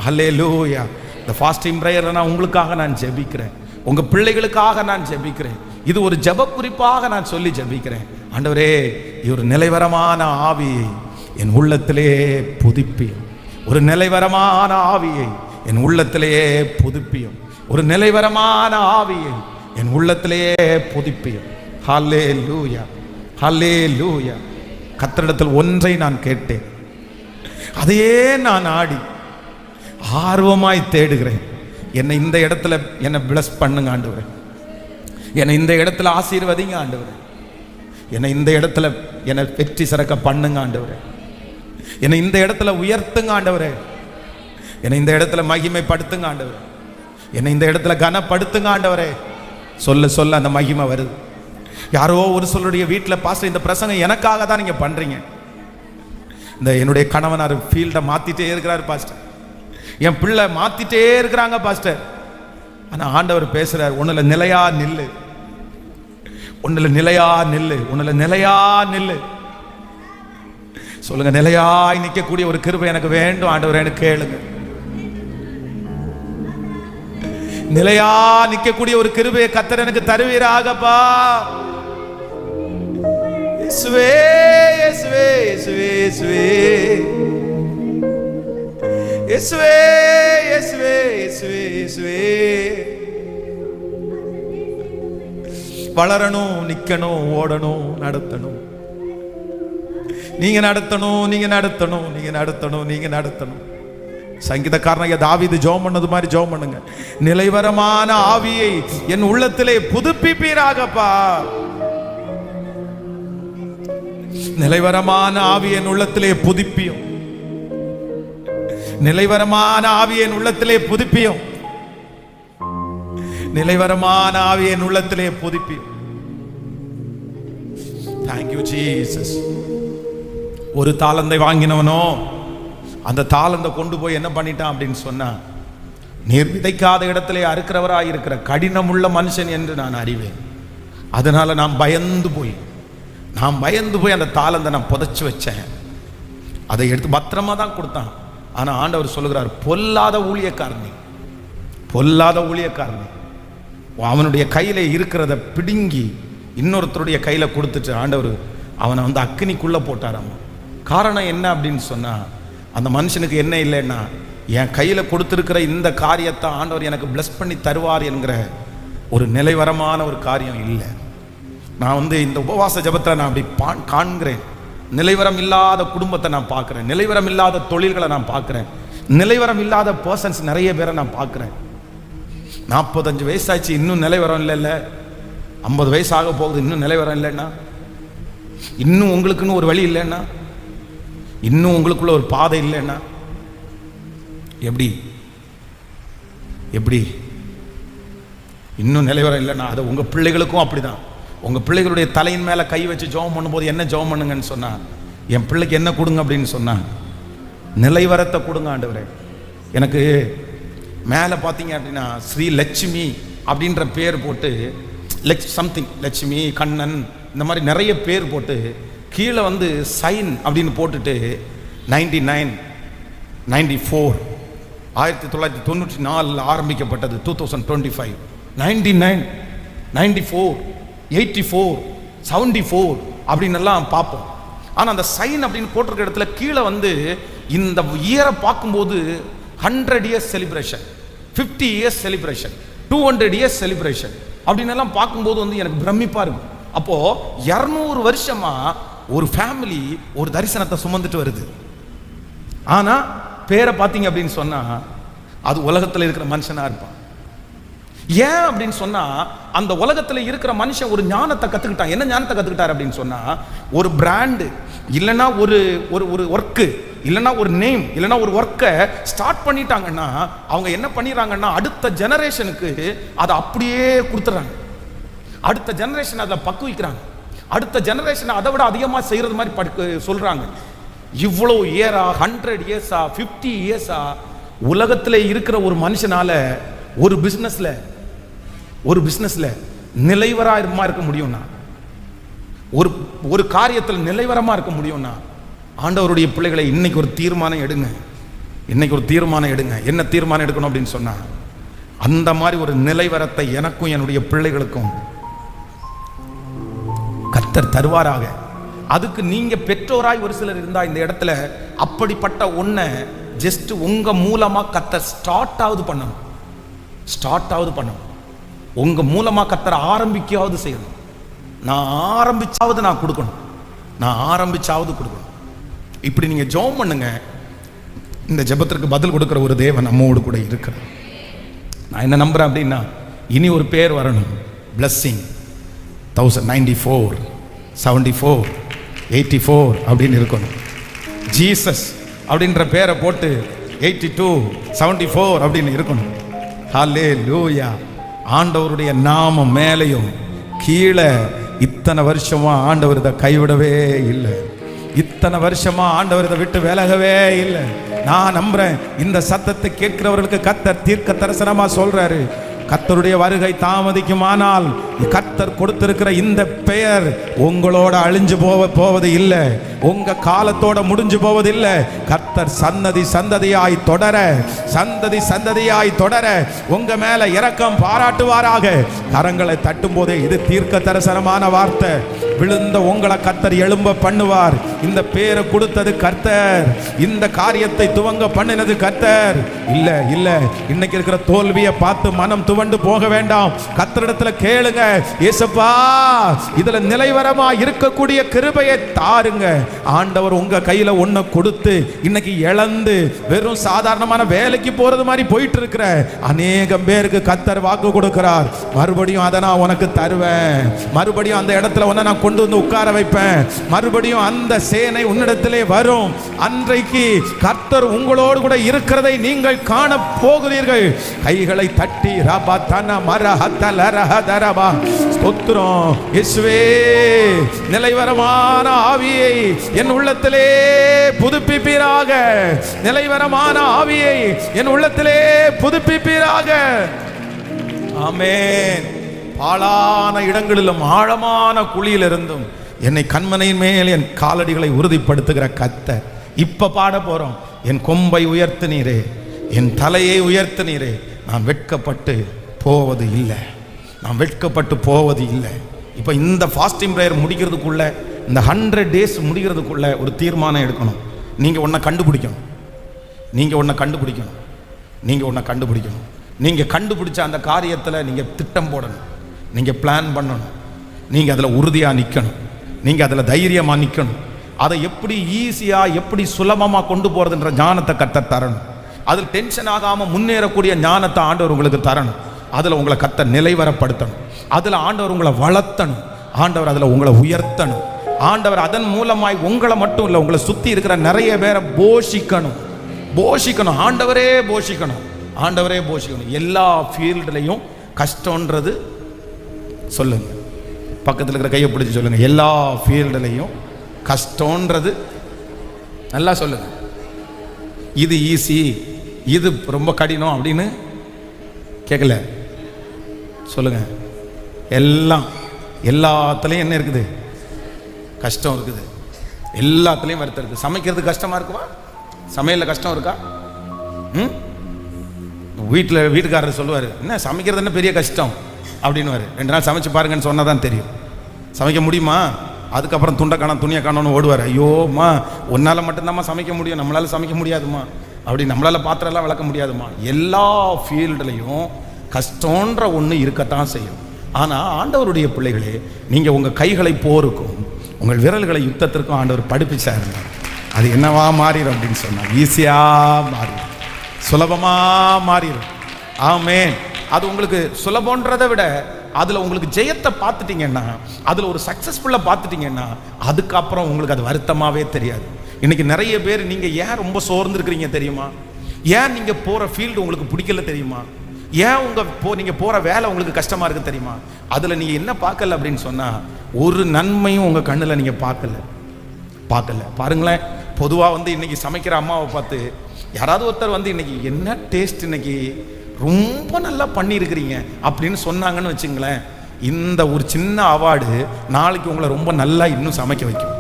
ஹல்லேலூயா. இந்த ஃபாஸ்டிங் பிரேயர் நான் உங்களுக்காக நான் ஜெபிக்கிறேன், உங்க பிள்ளைகளுக்காக நான் ஜெபிக்கிறேன். இது ஒரு ஜெப குறிப்பாக நான் சொல்லி ஜெபிக்கிறேன். ஆண்டவரே, ஒரு நிலைவரமான ஆவியை என் உள்ளத்திலே புதுப்பியும். ஒரு நிலைவரமான ஆவியை என் உள்ளத்திலேயே புதுப்பியும். ஒரு நிலைவரமான ஆவியை என் உள்ளத்திலேயே புதுப்பியும். ஹல்லேலூயா, ஹல்லேலூயா. கர்த்தரிடத்தில் ஒன்றை நான் கேட்டேன், அதையே நான் ஆடி ஆர்வமாய் தேடுகிறேன். என்னை இந்த இடத்துல என்னை பிளஸ் பண்ணுங்க ஆண்டவரே. என்னை இந்த இடத்துல ஆசீர்வதிங்க ஆண்டவரே. என்னை இந்த இடத்துல என்னை வெற்றி சிறக்க பண்ணுங்க ஆண்டவரே. என்னை இந்த இடத்துல உயர்த்துங்க ஆண்டவரே. என்னை இந்த இடத்துல மகிமைப்படுத்துங்க ஆண்டவரே. என்னை இந்த இடத்துல கனப்படுத்துங்க ஆண்டவரே. சொல்ல சொல்ல அந்த மகிமை வருது. யாரோ ஒரு சொல்லுடைய வீட்டில், பாஸ்டர் இந்த பிரசங்கம் எனக்காக தான் நீங்க பண்றீங்க. இந்த என்னுடைய கணவனார் ஃபீல்டை மாத்திட்டே இருக்கிறார் பாஸ்டர், என் பிள்ளை மாத்திட்டே இருக்கிறாங்க பாஸ்டர். ஆனா ஆண்டவர் பேசுறார், ஒண்ணுல நிலையா நில்லு, ஒண்ணுல நிலையா நில்லு, ஒண்ணுல நிலையா நில்லு. சொல்லுங்க, நிலையாய் நிற்கக்கூடிய ஒரு கிருபை எனக்கு வேண்டும் ஆண்டவர், எனக்கு கேளுங்க. நிலையா நிற்கக்கூடிய ஒரு கிருபையை கர்த்தர் எனக்கு தருவீராகப்பா. இயேசுவே, இயேசுவே, இயேசுவே, இயேசுவே, இயேசுவே, இயேசுவே, இயேசுவே, இயேசுவே. வளரணும், நிக்கணும், ஓடணும், நடத்தணும். நீங்க நடத்தணும், நீங்க நடத்தணும், நீங்க நடத்தணும், நீங்க நடத்தணும். சங்கீதக்காரனாகிய தாவீது ஜெபம் பண்ணது மாதிரி ஜெபம் பண்ணுங்க. நிலைவரமான ஆவியை என் உள்ளத்திலே புதுப்பிப்பீராகப்பா. நிலைவரமான ஆவியை என் உள்ளத்திலே புதுப்பியும். நிலைவரமான ஆவியை என் உள்ளத்திலே புதுப்பியும். நிலைவரமான ஆவியை என் உள்ளத்திலே புதுப்பியும். Thank you Jesus. ஒரு தாளந்தை வாங்கினவனோ அந்த தாளந்தை கொண்டு போய் என்ன பண்ணிட்டான் அப்படின்னு சொன்னா, நீர் விதைக்காத இடத்திலே அறுக்கிறவராய் இருக்கிற கடினமுள்ள மனுஷன் என்று நான் அறிவேன். அதனால நான் பயந்து போய் அந்த தாளந்தை நான் புதைச்சு வச்சேன். அதை எடுத்து பத்திரமா தான் கொடுத்தான். ஆனா ஆண்டவர் சொல்லுகிறார், பொல்லாத ஊழியக்காரனே, பொல்லாத ஊழியக்காரனே, அவனுடைய கையில இருக்கிறத பிடுங்கி இன்னொருத்தருடைய கையில கொடுத்துட்டு ஆண்டவர் அவனை வந்து அக்கினிக்குள்ள போட்டாராம். காரணம் என்ன அப்படின்னு சொன்னா, அந்த மனுஷனுக்கு என்ன இல்லைன்னா, என் கையில கொடுத்திருக்கிற இந்த காரியத்தை ஆண்டவர் எனக்கு பிளஸ் பண்ணி தருவார் என்கிற ஒரு நிலைவரமான ஒரு காரியம் இல்லை. நான் வந்து இந்த உபவாச ஜபத்தை நான் அப்படி காண்கிறேன். நிலைவரம் இல்லாத குடும்பத்தை நான் பார்க்கிறேன், நிலைவரம் இல்லாத தொழில்களை நான் பார்க்கிறேன், நிலைவரம் இல்லாத பர்சன்ஸ் நிறைய பேரை நான் பார்க்கிறேன். 45 வயசாச்சு, இன்னும் நிலைவரம் இல்லைல்ல. 50 வயசு ஆக போகுது, இன்னும் நிலைவரம் இல்லைன்னா, இன்னும் உங்களுக்குன்னு ஒரு வழி இல்லைன்னா, இன்னும் உங்களுக்குள்ள ஒரு பாதை இல்லைன்னா எப்படி எப்படி இன்னும் நிலைவரம் இல்லைன்னா, அது உங்க பிள்ளைகளுக்கும் அப்படிதான். உங்க பிள்ளைகளுடைய தலையின் மேல கை வச்சு ஜெபம் பண்ணும்போது என்ன ஜெபம் பண்ணுங்கன்னு சொன்னா, என் பிள்ளைக்கு என்ன கொடுங்க அப்படின்னு சொன்னா, நிலைவரத்தை கொடுங்க ஆண்டவரே. எனக்கு மேலே பார்த்தீங்க அப்படின்னா ஸ்ரீ லட்சுமி அப்படின்ற பேர் போட்டு சம்திங் லட்சுமி, கண்ணன், இந்த மாதிரி நிறைய பேர் போட்டு கீழே வந்து சைன் அப்படின்னு போட்டுட்டு 99, 94, 1994 ஆரம்பிக்கப்பட்டது, 2025, 99, 94, 84, 74 அப்படின்னு எல்லாம் பார்ப்போம். ஆனால் அந்த சைன் அப்படின்னு போட்டிருக்க இடத்துல கீழே வந்து இந்த இயரை பார்க்கும்போது 100 years celebration, 50 years celebration, 200 years celebration அப்படின்னு எல்லாம் பார்க்கும்போது வந்து எனக்கு பிரமிப்பா இருக்கும். அப்போ 200 வருஷமா ஒரு ஃபேமிலி ஒரு தரிசனத்தை சுமந்துட்டு வருது. ஆனா பேரை பார்த்தீங்க அப்படின்னு சொன்னா அது உலகத்தில் இருக்கிற மனுஷனா இருப்பான். ஏன் அப்படின்னு சொன்னா, அந்த உலகத்தில் இருக்கிற மனுஷன் ஒரு ஞானத்தை கத்துக்கிட்டான். என்ன ஞானத்தை கத்துக்கிட்டார் அப்படின்னு சொன்னா, ஒரு பிராண்டு இல்லைன்னா ஒரு ஒரு ஒர்க்கு இல்லைன்னா ஒரு நேம் இல்லைன்னா ஒரு ஒர்க்கை ஸ்டார்ட் பண்ணிட்டாங்கன்னா அவங்க என்ன பண்ணிடுறாங்கன்னா அடுத்த ஜெனரேஷனுக்கு அதை அப்படியே கொடுத்துட்றாங்க. அடுத்த ஜெனரேஷன் அதை பக்குவிக்கிறாங்க. அடுத்த ஜெனரேஷன் அதை விட அதிகமாக செய்யறது மாதிரி சொல்றாங்க. இவ்வளோ இயரா, 100 years, 50 years உலகத்தில் இருக்கிற ஒரு மனுஷனால ஒரு பிசினஸ்ல நிலைவரமா இருக்க முடியும்னா, ஒரு காரியத்தில் நிலைவரமா இருக்க முடியும்னா, ஆண்டவருடைய பிள்ளைகளை இன்னைக்கு ஒரு தீர்மானம் எடுங்க. என்ன தீர்மானம் எடுக்கணும் அப்படின்னு சொன்னா, அந்த மாதிரி ஒரு நிலைவரத்தை எனக்கும் என்னுடைய பிள்ளைகளுக்கும் கர்த்தர் தருவாராக. அதுக்கு நீங்க பெற்றோராய் ஒரு சிலர் இருந்தா இந்த இடத்துல அப்படிப்பட்ட ஒன்றை ஜஸ்ட் உங்க மூலமா கர்த்தர் ஸ்டார்ட் ஆகுது பண்ணணும். உங்க மூலமா கர்த்தர் ஆரம்பிக்காவது செய்யணும். நான் ஆரம்பிச்சாவது கொடுக்கணும். இப்படி நீங்க ஜெபம் பண்ணுங்க. இந்த ஜெபத்திற்கு பதில் கொடுக்கிற ஒரு தேவன் நம்மோடு கூட இருக்கிறார். நான் என்ன நம்புறேன் அப்படின்னா, இனி ஒரு பேர் வரணும். பிளஸ்ஸிங் 1094 74 84 அப்படின்னு இருக்கணும். ஜீசஸ் அப்படின்ற பேரை போட்டு 82 74 அப்படின்னு இருக்கணும். ஹல்லேலூயா. ஆண்டவருடைய நாமம் மேலையும் கீழே. இத்தனை வருஷமா ஆண்டவர் இதை கைவிடவே இல்லை. இத்தனை வருஷமா ஆண்டவர் இதை விட்டு விலகவே இல்லை. நான் நம்புறேன் இந்த சத்தத்தை கேட்கிறவர்களுக்கு கர்த்தர் தீர்க்க தரிசனமா சொல்றாரு, கர்த்தருடைய வருகை தாமதிக்குமானால் கர்த்தர் கொடுத்திருக்கிற இந்த பெயர் உங்களோட அழிஞ்சு போவது இல்லை, உங்க காலத்தோட முடிஞ்சு போவது இல்லை. கர்த்தர் சந்ததியாய் தொடர உங்க மேல இரக்கம் பாராட்டுவாராக. கரங்களை தட்டும் போதே இது தீர்க்க தரிசனமான வார்த்தை. விழுந்த உங்களை கர்த்தர் எழும்ப பண்ணுவார். இந்த பேரை கொடுத்தது கர்த்தர், இந்த காரியத்தை துவங்க பண்ணினது கர்த்தர். இல்ல இன்னைக்கு இருக்கிற தோல்வியை பார்த்து மனம் துவண்டு போக வேண்டாம். கர்த்தரிடத்துல கேளுங்க, இயேசுப்பா இதுல நிலைவரமா இருக்கக்கூடிய கிருபையை தாருங்க. ஆண்டவர் உங்க கையில ஒன்ன கொடுத்து இன்னைக்கு இழந்து வெறும் சாதாரணமான வேலைக்கு போறது மாதிரி போயிட்டு இருக்கிற அநேகம் பேருக்கு கர்த்தர் வாக்கு கொடுக்கிறார். மறுபடியும் அதை நான் உனக்கு தருவேன், மறுபடியும் அந்த இடத்துல உன்னை நான் கொண்டு வந்து உட்கார வைப்பேன், மறுபடியும் அந்த சேனை உன்னிடத்திலே வரும். அன்றைக்கு கர்த்தர் உங்களோடு கூட இருக்கிறதை நீங்கள் காண போகிறீர்கள். கைகளை தட்டி ரபா தன மரஹதல ரஹதரபா ஸ்தோத்திரம் இயேசுவே. நிலைவரமான ஆவியை என் உள்ளத்திலே புதுப்பிப்பீராக, நிலைவரமான ஆவியை என் உள்ளத்திலே புதுப்பிப்பீராக. ஆமென். பாழான இடங்களிலும் ஆழமான குழியிலிருந்தும் என்னை கண்மனையின் மேல் என் காலடிகளை உறுதிப்படுத்துகிற கர்த்தர். இப்ப பாட போறோம். என் கொம்பை உயர்த்தினீரே, என் தலையை உயர்த்தினீரே, நான் வெட்கப்பட்டு போவது இல்லை. இப்போ இந்த ஃபாஸ்டிங் ப்ரேயர் முடிக்கிறதுக்குள்ள, இந்த 100 days முடிக்கிறதுக்குள்ள ஒரு தீர்மானம் எடுக்கணும். நீங்கள் ஒன்றை கண்டுபிடிக்கணும். நீங்கள் கண்டுபிடிச்ச அந்த காரியத்தில் நீங்கள் திட்டம் போடணும், நீங்கள் பிளான் பண்ணணும், நீங்கள் அதில் உறுதியாக நிற்கணும், நீங்கள் அதில் தைரியமாக நிற்கணும். அதை எப்படி ஈஸியாக எப்படி சுலபமாக கொண்டு போகிறதுன்ற ஞானத்தை கர்த்தர் தரணும். அதில் டென்ஷன் ஆகாமல் முன்னேறக்கூடிய ஞானத்தை ஆண்டவர் உங்களுக்கு தரணும். அதில் உங்களை கர்த்தர் நிலைவரப்படுத்தணும், அதில் ஆண்டவர் உங்களை வளர்த்தணும், ஆண்டவர் அதில் உங்களை உயர்த்தணும். ஆண்டவர் அதன் மூலமாய் உங்களை மட்டும் இல்லை, உங்களை சுற்றி இருக்கிற நிறைய பேரை போஷிக்கணும். ஆண்டவரே போஷிக்கணும். எல்லா ஃபீல்டுலையும் கஷ்டன்றது சொல்லுங்க, பக்கத்தில் இருக்கிற கையை பிடிச்சி சொல்லுங்க, எல்லா ஃபீல்டுலையும் கஷ்டன்றது நல்லா சொல்லுங்க. இது ஈஸி, இது ரொம்ப கடினம் அப்படின்னு கேட்கல, சொல்லுங்க. எல்லாத்துலேயும் என்ன இருக்குது? கஷ்டம் இருக்குது. எல்லாத்துலேயும் வருத்தம் இருக்குது. சமைக்கிறது கஷ்டமா இருக்குவா? சமையலில் கஷ்டம் இருக்கா? வீட்டுக்காரர் சொல்லுவார், என்ன சமைக்கிறது என்ன பெரிய கஷ்டம் அப்படின்னு. 2 நாள் சமைச்சு பாருங்கன்னு சொன்னால் தான் தெரியும். சமைக்க முடியுமா? அதுக்கப்புறம் துணியை காணோன்னு ஓடுவார். ஐயோம்மா, உன்னால் மட்டும்தாம்மா சமைக்க முடியும், நம்மளால் சமைக்க முடியாதுமா, அப்படி நம்மளால் பாத்திரம்லாம் விளக்க முடியாதுமா. எல்லா ஃபீல்டுலையும் கஷ்டன்ற ஒன்று இருக்கத்தான் செய்யும். ஆனால் ஆண்டவருடைய பிள்ளைகளே, நீங்கள் உங்கள் கைகளை போருக்கும் உங்கள் விரல்களை யுத்தத்திற்கும் ஆண்டவர் படிப்பிச்சாரு. அது என்னவா மாறிடும் அப்படின்னு சொன்னார், ஈஸியாக மாறிடும், சுலபமாக மாறிடும். ஆமென். அது உங்களுக்கு சுலபன்றதை விட அதில் உங்களுக்கு ஜெயத்தை பார்த்துட்டீங்கன்னா, அதில் ஒரு சக்ஸஸ்ஃபுல்லாக பார்த்துட்டீங்கன்னா, அதுக்கப்புறம் உங்களுக்கு அது வருத்தமாகவே தெரியாது. இன்னைக்கு நிறைய பேர் நீங்கள் ஏன் ரொம்ப சோர்ந்துருக்கிறீங்க தெரியுமா? ஏன் நீங்கள் போகிற ஃபீல்டு உங்களுக்கு பிடிக்கல தெரியுமா? ஏன் நீங்கள் போகிற வேலை உங்களுக்கு கஷ்டமாக இருக்குது தெரியுமா? அதில் நீங்கள் என்ன பார்க்கல அப்படின்னு சொன்னால், ஒரு நன்மையும் உங்கள் கண்ணில் நீங்கள் பார்க்கல. பாருங்களேன், பொதுவாக இன்னைக்கு சமைக்கிற அம்மாவை பார்த்து யாராவது ஒருத்தர் இன்னைக்கு என்ன டேஸ்ட், இன்னைக்கு ரொம்ப நல்லா பண்ணியிருக்கிறீங்க அப்படின்னு சொன்னாங்கன்னு வச்சுங்களேன், இந்த ஒரு சின்ன அவார்டு நாளைக்கு உங்களை ரொம்ப நல்லா இன்னும் சமைக்க வைக்கும்.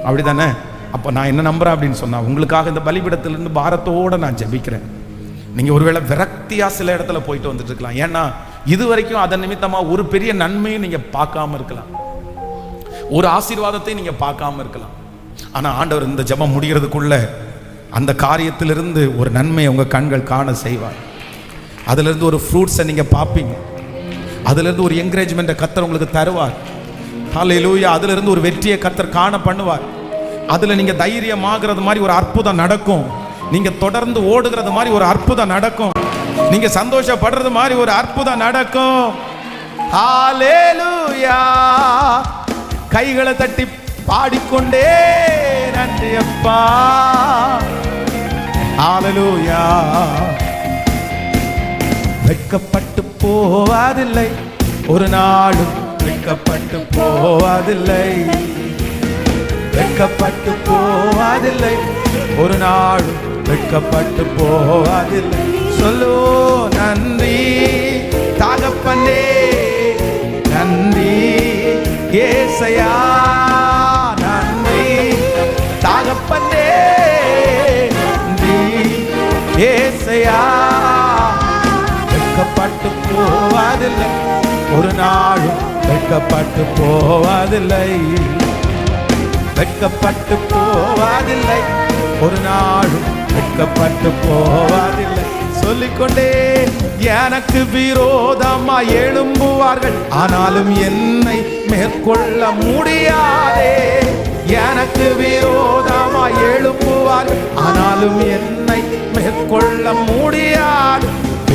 அப்படி தானே? அப்போ நான் என்ன நம்புகிறேன் அப்படின்னு சொன்னால், உங்களுக்காக இந்த பலிபீடத்திலிருந்து பாரத்தோடு நான் ஜெபிக்கிறேன். நீங்கள் ஒருவேளை விரக்தியாக சில இடத்துல போயிட்டு வந்துட்டு இருக்கலாம். ஏன்னா இது வரைக்கும் அதன் நிமித்தமாக ஒரு பெரிய நன்மையும் நீங்கள் பார்க்காம இருக்கலாம். ஒரு ஆசீர்வாதத்தை நீங்க பார்க்காம இருக்கலாம். ஆனா ஆண்டவர் இந்த ஜெபம் முடிகிறதுக்குள்ள அந்த காரியத்திலிருந்து ஒரு நன்மையை உங்க கண்கள் காண செய்வார். அதுல இருந்து ஒரு ஃப்ரூட்ஸை நீங்க பார்ப்பீங்க. அதுல இருந்து ஒரு என்கரேஜ்மெண்ட்டை கர்த்தர் உங்களுக்கு தருவார். ஹல்லேலூயா. அதுல இருந்து ஒரு வெற்றியை கர்த்தர் காண பண்ணுவார். அதுல நீங்க தைரியமாகிறது மாதிரி ஒரு அற்புதம் நடக்கும். நீங்க தொடர்ந்து ஓடுகிறது மாதிரி ஒரு அற்புதம் நடக்கும். நீங்க சந்தோஷப்படுறது மாதிரி ஒரு அற்புதம் நடக்கும். ஹல்லேலூயா. கைகளை தட்டி பாடிக்கொண்டே நன்றி அப்பா. ஹல்லேலூயா. வெட்கப்பட்டு போவதில்லை, ஒரு நாளும் வெட்கப்பட்டு போவதில்லை. வெட்கப்பட்டு போவதில்லை, ஒரு நாளும் வெட்கப்பட்டு போவதில்லை. சொல்லு நன்றி தகப்பனே, நன்றி ஏசையா, நன்றி தகப்பனே, நன்றி ஏசையா. வெட்கப்பட்டு போவதில்லை, ஒரு நாளும் வெட்கப்பட்டு போவதில்லை. வெட்கப்பட்டு போவதில்லை, ஒரு நாளும் வெட்கப்பட்டு போவதில்லை. சொல்லிக்கொண்டே எனக்கு விரோதமாய் எழும்புவார்கள், ஆனாலும் என்னை மேற்கொள்ள முடியாதே. எனக்கு விரோதமாய் எழும்புவார்கள், ஆனாலும் என்னை மேற்கொள்ள முடியாது.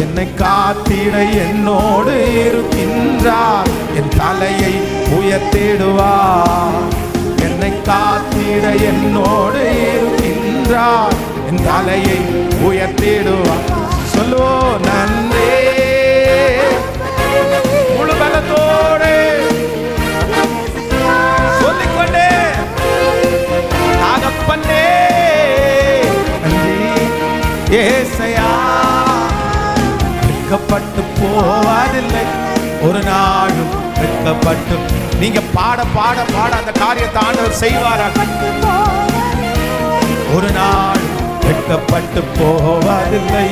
என்னை காத்திட என்னோடு இருக்கின்றார், என் தலையை உயர்த்திடுவார். என்னை காத்திட என்னோடு இருக்கின்றார், என் தலையை உயர்த்திடுவார். சொல்லோ நன்றி முழு பலத்தோடு சொல்லிக்கொண்டே தகப்பனே நன்றி ஏசையா. வெட்கப்பட்டு போவதில்லை, ஒரு நாளும் வெட்கப்பட்டு. நீங்க பாட பாட பாட அந்த காரியத்தை ஆண்டவர் செய்வாராக. ஒரு நாள் வெட்கப்பட்டு போவதில்லை.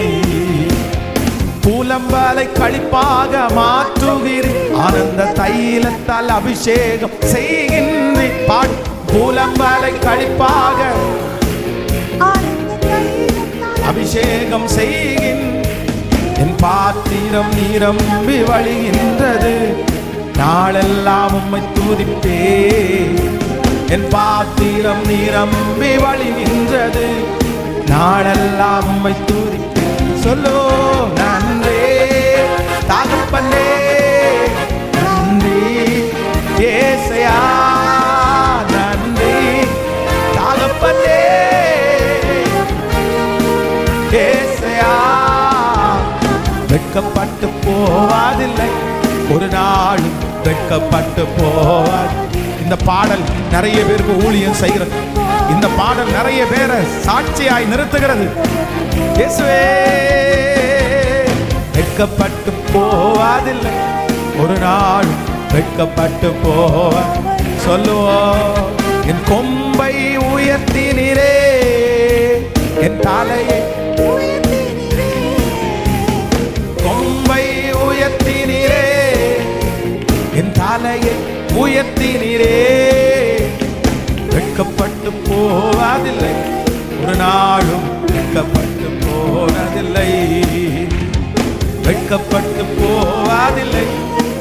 புலம்பலை களிப்பாக மாற்றுகிறேன், ஆனந்த தைலத்தால் அபிஷேகம் செய்கின்றேன். பாடு. புலம்பலை களிப்பாக அபிஷேகம் செய்கின்றேன். என் பாத்திரம் நிரம்பி வழிகின்றது, நாளெல்லாம் உம்மை துதிப்பே. என் பாத்திரம் நிரம்பி வழிகின்றது, நாளெல்லாம் உம்மை துதிப்பே. சொல்லோ நன்றி தகப்பனே, நன்றி ஏசையா, நன்றி தகப்பனே ஏசையா. வெட்கப்பட்டு போவதில்லை, ஒரு நாளும் வெட்கப்பட்டு போவார். இந்த பாடல் நிறைய பேருக்கு ஊழியம் செய்கிறது. இந்த பாடல் நிறைய பேரை சாட்சியாய் நிறுத்துகிறது. இயேசுவே வெட்கப்பட்டு போவதில்லை, ஒரு நாள் வெட்கப்பட்டு போவார். சொல்லுவோம் என் கொம்பை உயர்த்தினீரே, என் தலையை கொம்பை உயர்த்தினீரே, என் தலையை உயர்த்தினீரே. வெட்கப்பட்டு போவதில்லை, ஒரு நாளும் வெட்கப்பட்டு போனதில்லை. வெட்கப்பட்டு போவதில்லை,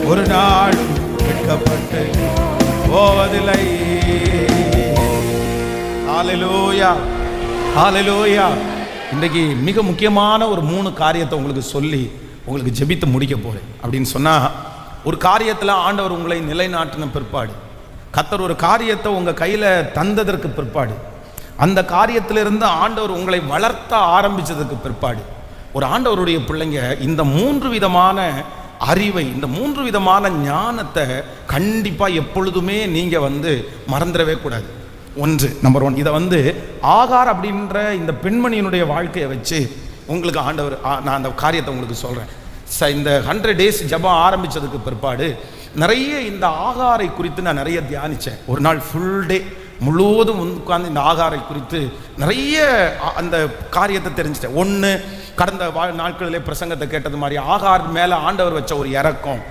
ஒரு நாளும் வெட்கப்பட்டு போவதில்லை. ஹல்லேலூயா, ஹல்லேலூயா. இன்றைக்கு மிக முக்கியமான ஒரு 3 காரியத்தை உங்களுக்கு சொல்லி உங்களுக்கு ஜெபித்து முடிக்க போறேன். அப்படின்னு சொன்னா, ஒரு காரியத்தில் ஆண்டவர் உங்களை நிலைநாட்டின பிற்பாடு, கர்த்தர் ஒரு காரியத்தை உங்க கையில தந்ததற்கு பிற்பாடு, அந்த காரியத்திலிருந்து ஆண்டவர் உங்களை வளர்த்த ஆரம்பிச்சதுக்கு பிற்பாடு, ஒரு ஆண்டவருடைய பிள்ளைங்க இந்த 3 விதமான அறிவை, இந்த 3 விதமான ஞானத்தை கண்டிப்பா எப்பொழுதுமே நீங்க மறந்துடவே கூடாது. நம்பர் 1 இதை ஆகார் அப்படின்ற இந்த பெண்மணியினுடைய வாழ்க்கையை வச்சு உங்களுக்கு ஆண்டவர், நான் அந்த காரியத்தை உங்களுக்கு சொல்றேன். இந்த 100 டேஸ் ஜெபம் ஆரம்பிச்சதுக்கு பிற்பாடு நிறைய இந்த ஆகாரை குறித்து நான் நிறைய தியானிச்சேன். ஒரு நாள் ஃபுல் டே முழுவதும் உட்கார்ந்து இந்த ஆகாரை குறித்து நிறைய அந்த காரியத்தை தெரிஞ்சிட்டேன். ஒன்று, கடந்த நாட்களிலே பிரசங்கத்தை கேட்டது மாதிரி ஆகார் மேலே ஆண்டவர் வச்ச ஒரு இரக்கம்,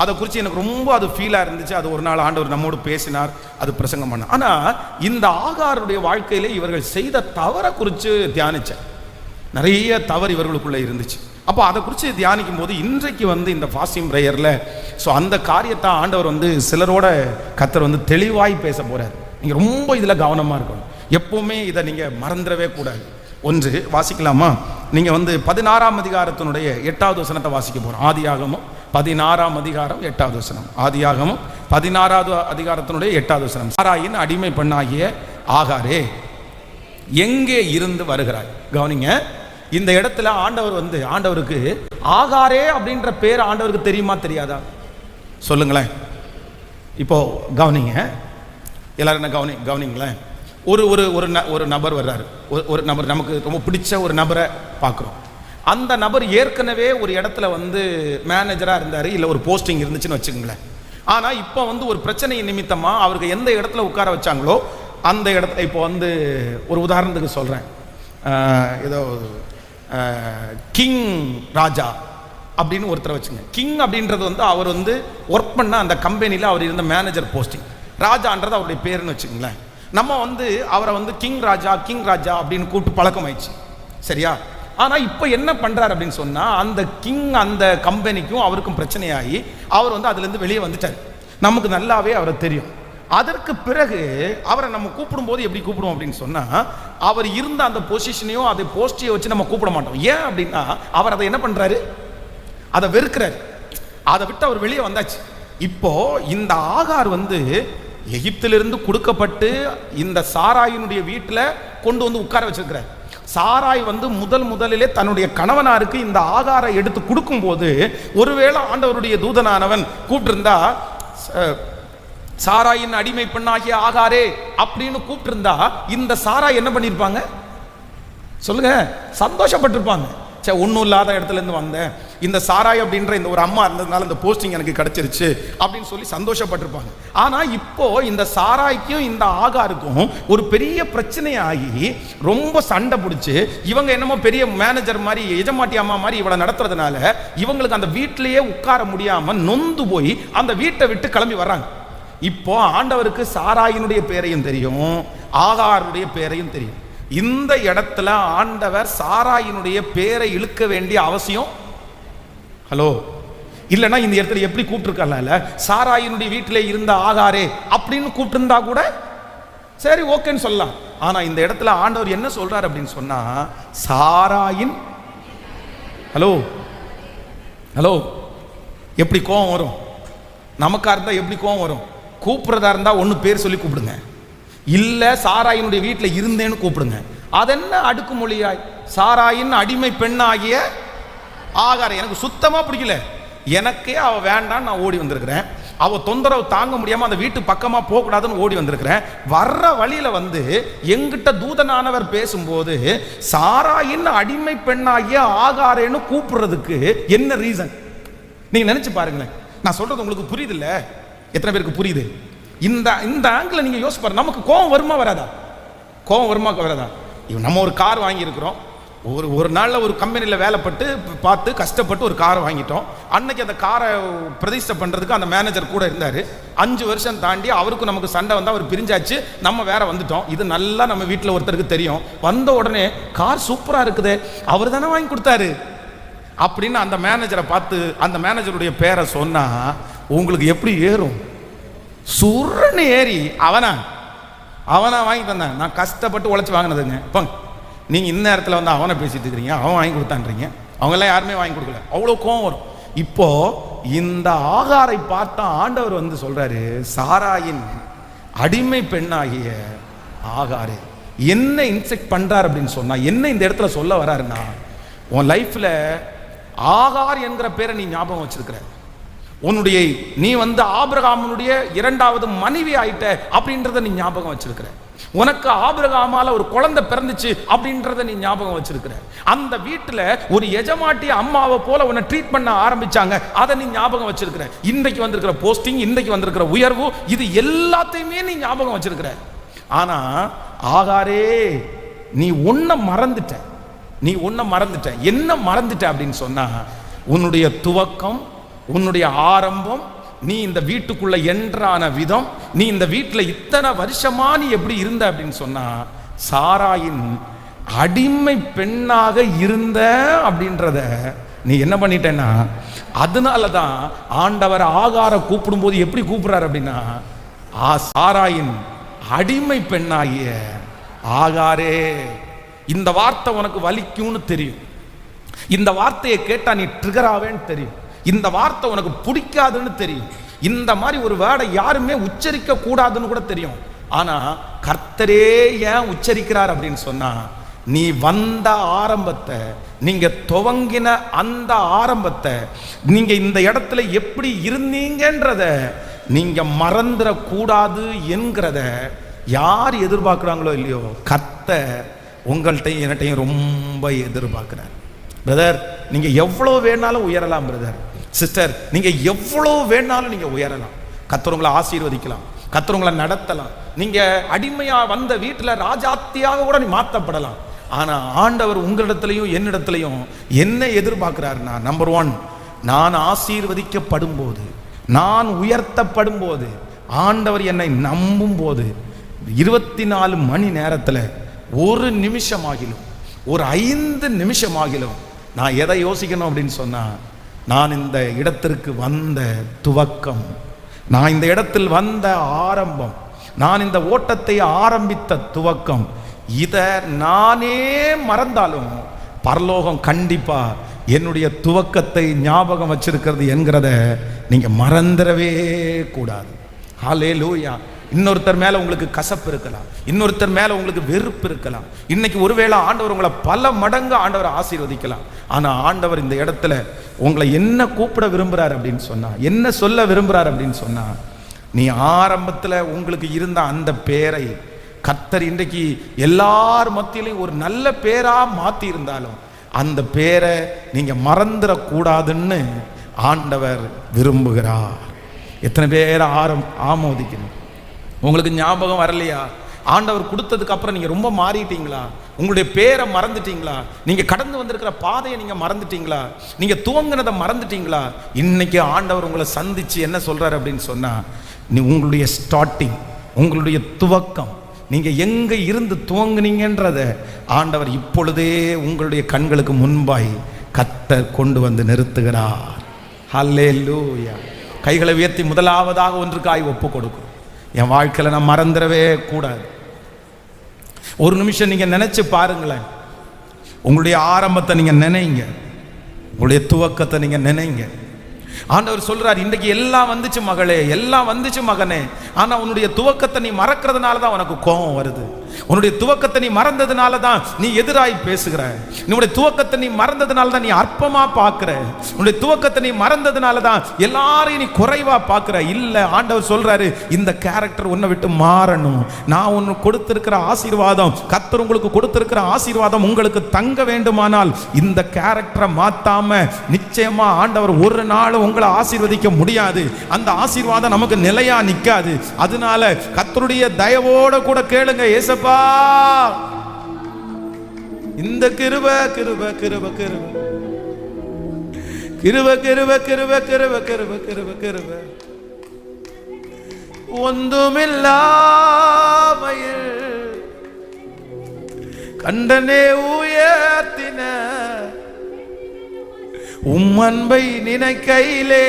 அதை குறித்து எனக்கு ரொம்ப அது ஃபீலாக இருந்துச்சு. அது ஒரு நாள் ஆண்டவர் நம்மோடு பேசினார், அது பிரசங்கம் பண்ண. ஆனால் இந்த ஆகாருடைய வாழ்க்கையிலே இவர்கள் செய்த தவறை குறித்து தியானித்தேன். நிறைய தவறு இவர்களுக்குள்ளே இருந்துச்சு. அப்போ அதை குறித்து தியானிக்கும் போது இன்றைக்கு இந்த ஃபாஸ்டிங் ப்ரேயரில் ஸோ அந்த காரியத்தை ஆண்டவர் சிலரோட கர்த்தர் தெளிவாய் பேச போகிறார். நீங்கள் ரொம்ப இதில் கவனமாக இருக்கணும். எப்போவுமே இதை நீங்கள் மறந்துடவே கூடாது. ஒன்று வாசிக்கலாமா? நீங்கள் 16ஆம் அதிகாரத்தினுடைய 8வது வசனத்தை வாசிக்க போகிறோம். ஆதியாகமம் 16ஆம் அதிகாரம் 8வது வசனம். ஆதியாகமம் 16வது அதிகாரத்தினுடைய 8வது வசனம். சாராயின் அடிமை பெண்ணாகிய ஆகாரே, எங்கே இருந்து வருகிறாய்? கவனிங்க, இந்த இடத்துல ஆண்டவர் ஆண்டவருக்கு ஆகாரே அப்படின்ற பேர் ஆண்டவருக்கு தெரியுமா தெரியாதா? சொல்லுங்களேன். இப்போ கவனிங்க, எல்லாரும் என்ன கவனிங்களேன். ஒரு ஒரு ஒரு நபர் வர்றாரு. ஒரு நபர், நமக்கு ரொம்ப பிடிச்ச ஒரு நபரை பார்க்குறோம். அந்த நபர் ஏற்கனவே ஒரு இடத்துல மேனேஜராக இருந்தார், இல்லை ஒரு போஸ்டிங் இருந்துச்சுன்னு வச்சுக்கோங்களேன். ஆனால் இப்போ ஒரு பிரச்சனை நிமித்தமாக அவருக்கு எந்த இடத்துல உட்கார வச்சாங்களோ அந்த இடத்துல, இப்போ ஒரு உதாரணத்துக்கு சொல்கிறேன், ஏதோ கிங் ராஜா அப்படின்னு ஒருத்தரை வச்சுங்க. கிங் அப்படின்றது அவர் ஒர்க் பண்ண அந்த கம்பெனியில் அவர் இருந்த மேனேஜர் போஸ்டிங். ராஜான்றது அவருடைய பேருன்னு வச்சுக்கோங்களேன். நம்ம அவரை கிங் ராஜா அப்படின்னு கூப்பிட்டு பழக்கம் ஆயிடுச்சு, சரியா? ஆனால் இப்போ என்ன பண்ணுறாரு அப்படின்னு சொன்னால், அந்த கிங் அந்த கம்பெனிக்கும் அவருக்கும் பிரச்சனையாகி அவர் அதுலேருந்து வெளியே வந்துட்டார். நமக்கு நல்லாவே அவரை தெரியும். அதற்கு பிறகு அவரை நம்ம கூப்பிடும்போது எப்படி கூப்பிடுவோம் அப்படின்னு சொன்னால், அவர் இருந்த அந்த பொசிஷனையும் அதை போஸ்டியை வச்சு நம்ம கூப்பிட மாட்டோம். ஏன் அப்படின்னா அவர் அதை என்ன பண்ணுறாரு, அதை வெறுக்கிறார். அதை விட்டு அவர் வெளியே வந்தாச்சு. இப்போ இந்த ஆகார் எகிப்திலிருந்து கொடுக்கப்பட்டு இந்த சாராயினுடைய வீட்டில் கொண்டு உட்கார வச்சிருக்கிறார். சாராய் முதலிலே தன்னுடைய கணவனாருக்கு இந்த ஆகாரை எடுத்து கொடுக்கும் போது, ஒருவேளை ஆண்டவருடைய தூதனானவன் கூப்பிட்டிருந்தா, சாராயின் அடிமை பெண்ணாகிய ஆகாரே அப்படின்னு கூப்பிட்டிருந்தா இந்த சாராய் என்ன பண்ணியிருப்பாங்க சொல்லுங்க? சந்தோஷப்பட்டிருப்பாங்க. சே, ஒன்றும் இல்லாத இடத்துல இருந்து வந்தேன், இந்த சாராய் அப்படின்ற இந்த ஒரு அம்மா இருந்ததுனால இந்த போஸ்டிங் எனக்கு கிடைச்சிருச்சு அப்படின்னு சொல்லி சந்தோஷப்பட்டிருப்பாங்க. ஆனால் இப்போ இந்த சாராய்க்கும் இந்த ஆகாருக்கும் ஒரு பெரிய பிரச்சனையாகி ரொம்ப சண்டை பிடிச்சி, இவங்க என்னமோ பெரிய மேனேஜர் மாதிரி, எஜமாட்டி அம்மா மாதிரி இவளை நடத்துறதுனால இவங்களுக்கு அந்த வீட்டிலேயே உட்கார முடியாம நொந்து போய் அந்த வீட்டை விட்டு கிளம்பி வர்றாங்க. இப்போ ஆண்டவருக்கு சாராயினுடைய பேரையும் தெரியும், ஆகாருடைய பேரையும் தெரியும். இந்த இடத்துல ஆண்டவர் சாராயினுடைய பேரை இழுக்க வேண்டிய அவசியம், ஹலோ, இல்லைன்னா இந்த இடத்துல எப்படி கூப்பிட்டுருக்கல, சாராயினுடைய வீட்டில் இருந்த ஆகாரே அப்படின்னு கூப்பிட்டுருந்தா கூட சரி, ஓகேன்னு சொல்லலாம். ஆனா இந்த இடத்துல ஆண்டவர் என்ன சொல்றாரு அப்படின்னு சொன்னா, சாராயின், ஹலோ ஹலோ, எப்படி கோபம் வரும் நமக்கா இருந்தா? எப்படி கோபம் வரும்? கூப்பிடுறதா இருந்தா ஒன்று பேர் சொல்லி கூப்பிடுங்க, இல்ல சாராயினுடைய வீட்டில் இருந்தேன்னு கூப்பிடுங்க. அதென்ன அடுக்குமொழியாய்? சாராயின் அடிமை பெண்ணாகிய ஆகாரை எனக்கு சுத்தமா பிடிக்கல, எனக்கே அவ வேண்டான்னு நான் ஓடி வந்திருக்கிறேன். அவ தொந்தரவு தாங்க முடியாம அந்த வீட்டு பக்கமா போக கூடாதுன்னு ஓடி வந்திருக்கிறேன். வர்ற வழியில எங்கிட்ட தூதனானவர் பேசும்போது சாராயின் அடிமை பெண்ணாகிய ஆகாரேன்னு கூப்பிடுறதுக்கு என்ன ரீசன்? நீங்க நினைச்சு பாருங்களேன். நான் சொல்றது உங்களுக்கு புரியுது இல்ல? எத்தனை பேருக்கு புரியுது? இந்த ஆங்கிள் நீங்க யோசிச்சு பாருங்க. நமக்கு கோபம் வருமா வராதா? கோபம் வருமா வராதா? நம்ம ஒரு கார் வாங்கியிருக்கிறோம், ஒரு நாளில் ஒரு கம்பெனியில் வேலைப்பட்டு பார்த்து கஷ்டப்பட்டு ஒரு காரை வாங்கிட்டோம். அன்னைக்கு அந்த காரை பிரதிஷ்டை பண்ணுறதுக்கு அந்த மேனேஜர் கூட இருந்தார். 5 வருஷம் தாண்டி அவருக்கும் நமக்கு சண்டை வந்தால் அவர் பிரிஞ்சாச்சு, நம்ம வேற வந்துட்டோம். இது நல்லா நம்ம வீட்டில் ஒருத்தருக்கு தெரியும். வந்த உடனே கார் சூப்பராக இருக்குது, அவர் தானே வாங்கி கொடுத்தாரு அப்படின்னு அந்த மேனேஜரை பார்த்து அந்த மேனேஜருடைய பேரை சொன்னா உங்களுக்கு எப்படி ஏறும்? சுருன்னு ஏறி அவனா வாங்கி தந்தான், நான் கஷ்டப்பட்டு உழைச்சி வாங்கினதுங்க. இப்போ நீங்கள் இந்த நேரத்தில் அவனை பேசிட்டு இருக்கிறீங்க, அவன் வாங்கி கொடுத்தான்றீங்க. அவங்கெல்லாம் யாருமே வாங்கி கொடுக்கல, அவ்வளோ கோவம் வரும். இப்போ இந்த ஆகாரை பார்த்தா ஆண்டவர் சொல்றாரு, சாராயின் அடிமை பெண்ணாகிய ஆகாரே என்ன இன்செக்ட் பண்றாரு அப்படின்னு சொன்னா, என்ன இந்த இடத்துல சொல்ல வராருன்னா, உன் லைஃப்ல ஆகார் என்கிற பேரை நீ ஞாபகம் வச்சிருக்கிற, உன்னுடைய நீ ஆபிரகாமுடைய 2வது மனைவி ஆயிட்ட அப்படின்றத நீ ஞாபகம் வச்சிருக்கிற, உனக்கு ஆபிரகாமால ஒரு குழந்தை பிறந்துச்சு அப்படின்றத நீ ஞாபகம் வச்சிருக்கிற, அந்த வீட்டுல ஒரு எஜமாட்டி அம்மாவை போல உன்னை ட்ரீட் பண்ண ஆரம்பிச்சாங்க, அதை நீ ஞாபகம் வச்சிருக்கிற. இன்றைக்கு வந்திருக்கிற போஸ்டிங், இன்றைக்கு வந்திருக்கிற உயர்வு, இது எல்லாத்தையுமே நீ ஞாபகம் வச்சிருக்கிற. ஆனா ஆகாரே, நீ ஒன்ன மறந்துட்ட. என்ன மறந்துட்ட அப்படின்னு சொன்னா, உன்னுடைய துவக்கம், உன்னுடைய ஆரம்பம், நீ இந்த வீட்டுக்குள்ள என்றான விதம், நீ இந்த வீட்டில் இத்தனை வருஷமா நீ எப்படி இருந்த அப்படின்னு சொன்னா, சாராயின் அடிமை பெண்ணாக இருந்த அப்படின்றத நீ என்ன பண்ணிட்டேன்னா, அதனாலதான் ஆண்டவர் ஆகார கூப்பிடும்போது எப்படி கூப்பிடுறாரு அப்படின்னா, சாராயின் அடிமை பெண்ணாகிய ஆகாரே. இந்த வார்த்தை உனக்கு வலிக்கும்னு தெரியும், இந்த வார்த்தையை கேட்டா நீ ட்ரிகர் ஆவேன்னு தெரியும், இந்த வார்த்தை உனக்கு பிடிக்காதுன்னு தெரியும், இந்த மாதிரி ஒரு வேர்டை யாருமே உச்சரிக்க கூடாதுன்னு கூட தெரியும். ஆனா கர்த்தரே ஏன் உச்சரிக்கிறார் அப்படின்னு சொன்னா, நீ வந்த ஆரம்பத்தை, நீங்க துவங்கின அந்த ஆரம்பத்தை, நீங்க இந்த இடத்துல எப்படி இருந்தீங்கன்றத நீங்க மறந்துட கூடாது என்கிறத யார் எதிர்பார்க்கிறாங்களோ இல்லையோ, கர்த்தர் உங்கள்கிட்டையும் என்னட்டையும் ரொம்ப எதிர்பார்க்கிறார். பிரதர், நீங்க எவ்வளவு வேணாலும் உயரலாம். பிரதர் சிஸ்டர், நீங்க எவ்வளவு வேணாலும் நீங்க உயரலாம். கர்த்தர் உங்களை ஆசீர்வதிக்கலாம், கர்த்தர் உங்களை நடத்தலாம். நீங்க அடிமையா வந்த வீட்டுல ராஜாத்தியாக கூட நீ மாற்றப்படலாம். ஆனா ஆண்டவர் உங்களிடத்திலையும் என்னிடத்திலையும் என்ன எதிர்பார்க்கிறாருன்னா, நம்பர் 1, நான் ஆசீர்வதிக்கப்படும் போது, நான் உயர்த்தப்படும் போது, ஆண்டவர் என்னை நம்பும் போது 24 மணி நேரத்தில் ஒரு நிமிஷமாகிலும், ஒரு 5 நிமிஷமாகிலும் நான் எதை யோசிக்கணும் அப்படின்னு சொன்னா, நான் இந்த இடத்திற்கு வந்த துவக்கம், நான் இந்த இடத்தில் வந்த ஆரம்பம், நான் இந்த ஓட்டத்தை ஆரம்பித்த துவக்கம், இதை நானே மறந்தாலும் பரலோகம் கண்டிப்பா என்னுடைய துவக்கத்தை ஞாபகம் வச்சிருக்கிறது என்கிறத நீங்க மறந்துடவே கூடாது. ஹல்லேலூயா. இன்னொருத்தர் மேல உங்களுக்கு கசப்பு இருக்கலாம், இன்னொருத்தர் மேல உங்களுக்கு வெறுப்பு இருக்கலாம். இன்னைக்கு ஒருவேளை ஆண்டவர் உங்களை பல மடங்கு ஆண்டவர் ஆசீர்வதிக்கலாம். ஆனா ஆண்டவர் இந்த இடத்துல உங்களை என்ன கூப்பிட விரும்புறார் அப்படின்னு சொன்னா, என்ன சொல்ல விரும்புறார் அப்படின்னு சொன்னா, நீ ஆரம்பத்துல உங்களுக்கு இருந்த அந்த பேரை கர்த்தர் இன்றைக்கு எல்லார் மத்தியிலையும் ஒரு நல்ல பேரா மாத்தி இருந்தாலும் அந்த பேரை நீங்க மறந்துடக்கூடாதுன்னு ஆண்டவர் விரும்புகிறார். எத்தனை பேரை ஆமோதிக்கணும். உங்களுக்கு ஞாபகம் வரலையா? ஆண்டவர் கொடுத்ததுக்கு அப்புறம் நீங்க ரொம்ப மாறிட்டீங்களா? உங்களுடைய பேரை மறந்துட்டீங்களா? நீங்க கடந்து வந்திருக்கிற பாதையை நீங்க மறந்துட்டீங்களா? நீங்க துவங்கினதை மறந்துட்டீங்களா? இன்னைக்கு ஆண்டவர் உங்களை சந்திச்சு என்ன சொல்றாரு அப்படின்னு சொன்னா, நீ உங்களுடைய ஸ்டார்டிங், உங்களுடைய துவக்கம், நீங்க எங்க இருந்து துவங்குனீங்கன்றத ஆண்டவர் இப்பொழுதே உங்களுடைய கண்களுக்கு முன்பாய் கர்த்தர் கொண்டு வந்து நிறுத்துகிறார். ஹல்லேலூயா. கைகளை உயர்த்தி முதலாவதாக ஒன்றுக்காய் ஒப்பு கொடுக்கும். என் வாழ்க்கையில் நான் மறந்துடவே கூடாது. ஒரு நிமிஷம் நீங்க நினைச்சு பாருங்களேன். உங்களுடைய ஆரம்பத்தை நீங்க நினைங்க, உங்களுடைய துவக்கத்தை நீங்க நினைங்க. ஆண்டவர் சொல்றார், இன்றைக்கு எல்லாம் வந்துச்சு மகளே, எல்லாம் வந்துச்சு மகனே, ஆனா உன்னுடைய துவக்கத்தை நீ மறக்கிறதுனால தான் உனக்கு கோபம் வருது. உன்னுடைய துவக்கத்தை நீ மறந்ததுனால தான் நீ எதிராய் பேசுகிற. உன்னுடைய துவக்கத்தை நீ மறந்ததுனால தான் நீ அற்பமா பார்க்கிற. உன்னுடைய துவக்கத்தை நீ மறந்ததுனால தான் எல்லாரையும் நீ குறைவா பார்க்கிற. இல்ல, ஆண்டவர் சொல்றாரு, இந்த கேரக்டர் உன்னை விட்டு மாறணும். நான் உனக்கு கொடுத்திருக்கிற ஆசீர்வாதம், கர்த்தர் உங்களுக்கு கொடுத்திருக்கிற ஆசீர்வாதம் உங்களுக்கு தங்க வேண்டுமானால் இந்த கேரக்டரை மாத்தாம நிச்சயமா ஆண்டவர் ஒரு நாள் உங்களை ஆசீர்வதிக்க முடியாது. அந்த ஆசீர்வாதம் நமக்கு நிலையா நிக்காது. அதனால கர்த்தருடைய தயவோட கூட கேளுங்க, ஏசப்பா இந்த கிருபை கிருபை கிருபை கிருபை கிருபை கிருபை கிருபை கிருபை கிருபை கிருபை கிருபை ஒன்றுமில்லாமையில் கண்டனே உயர்த்தின உம்மன்பை நினைக்கையிலே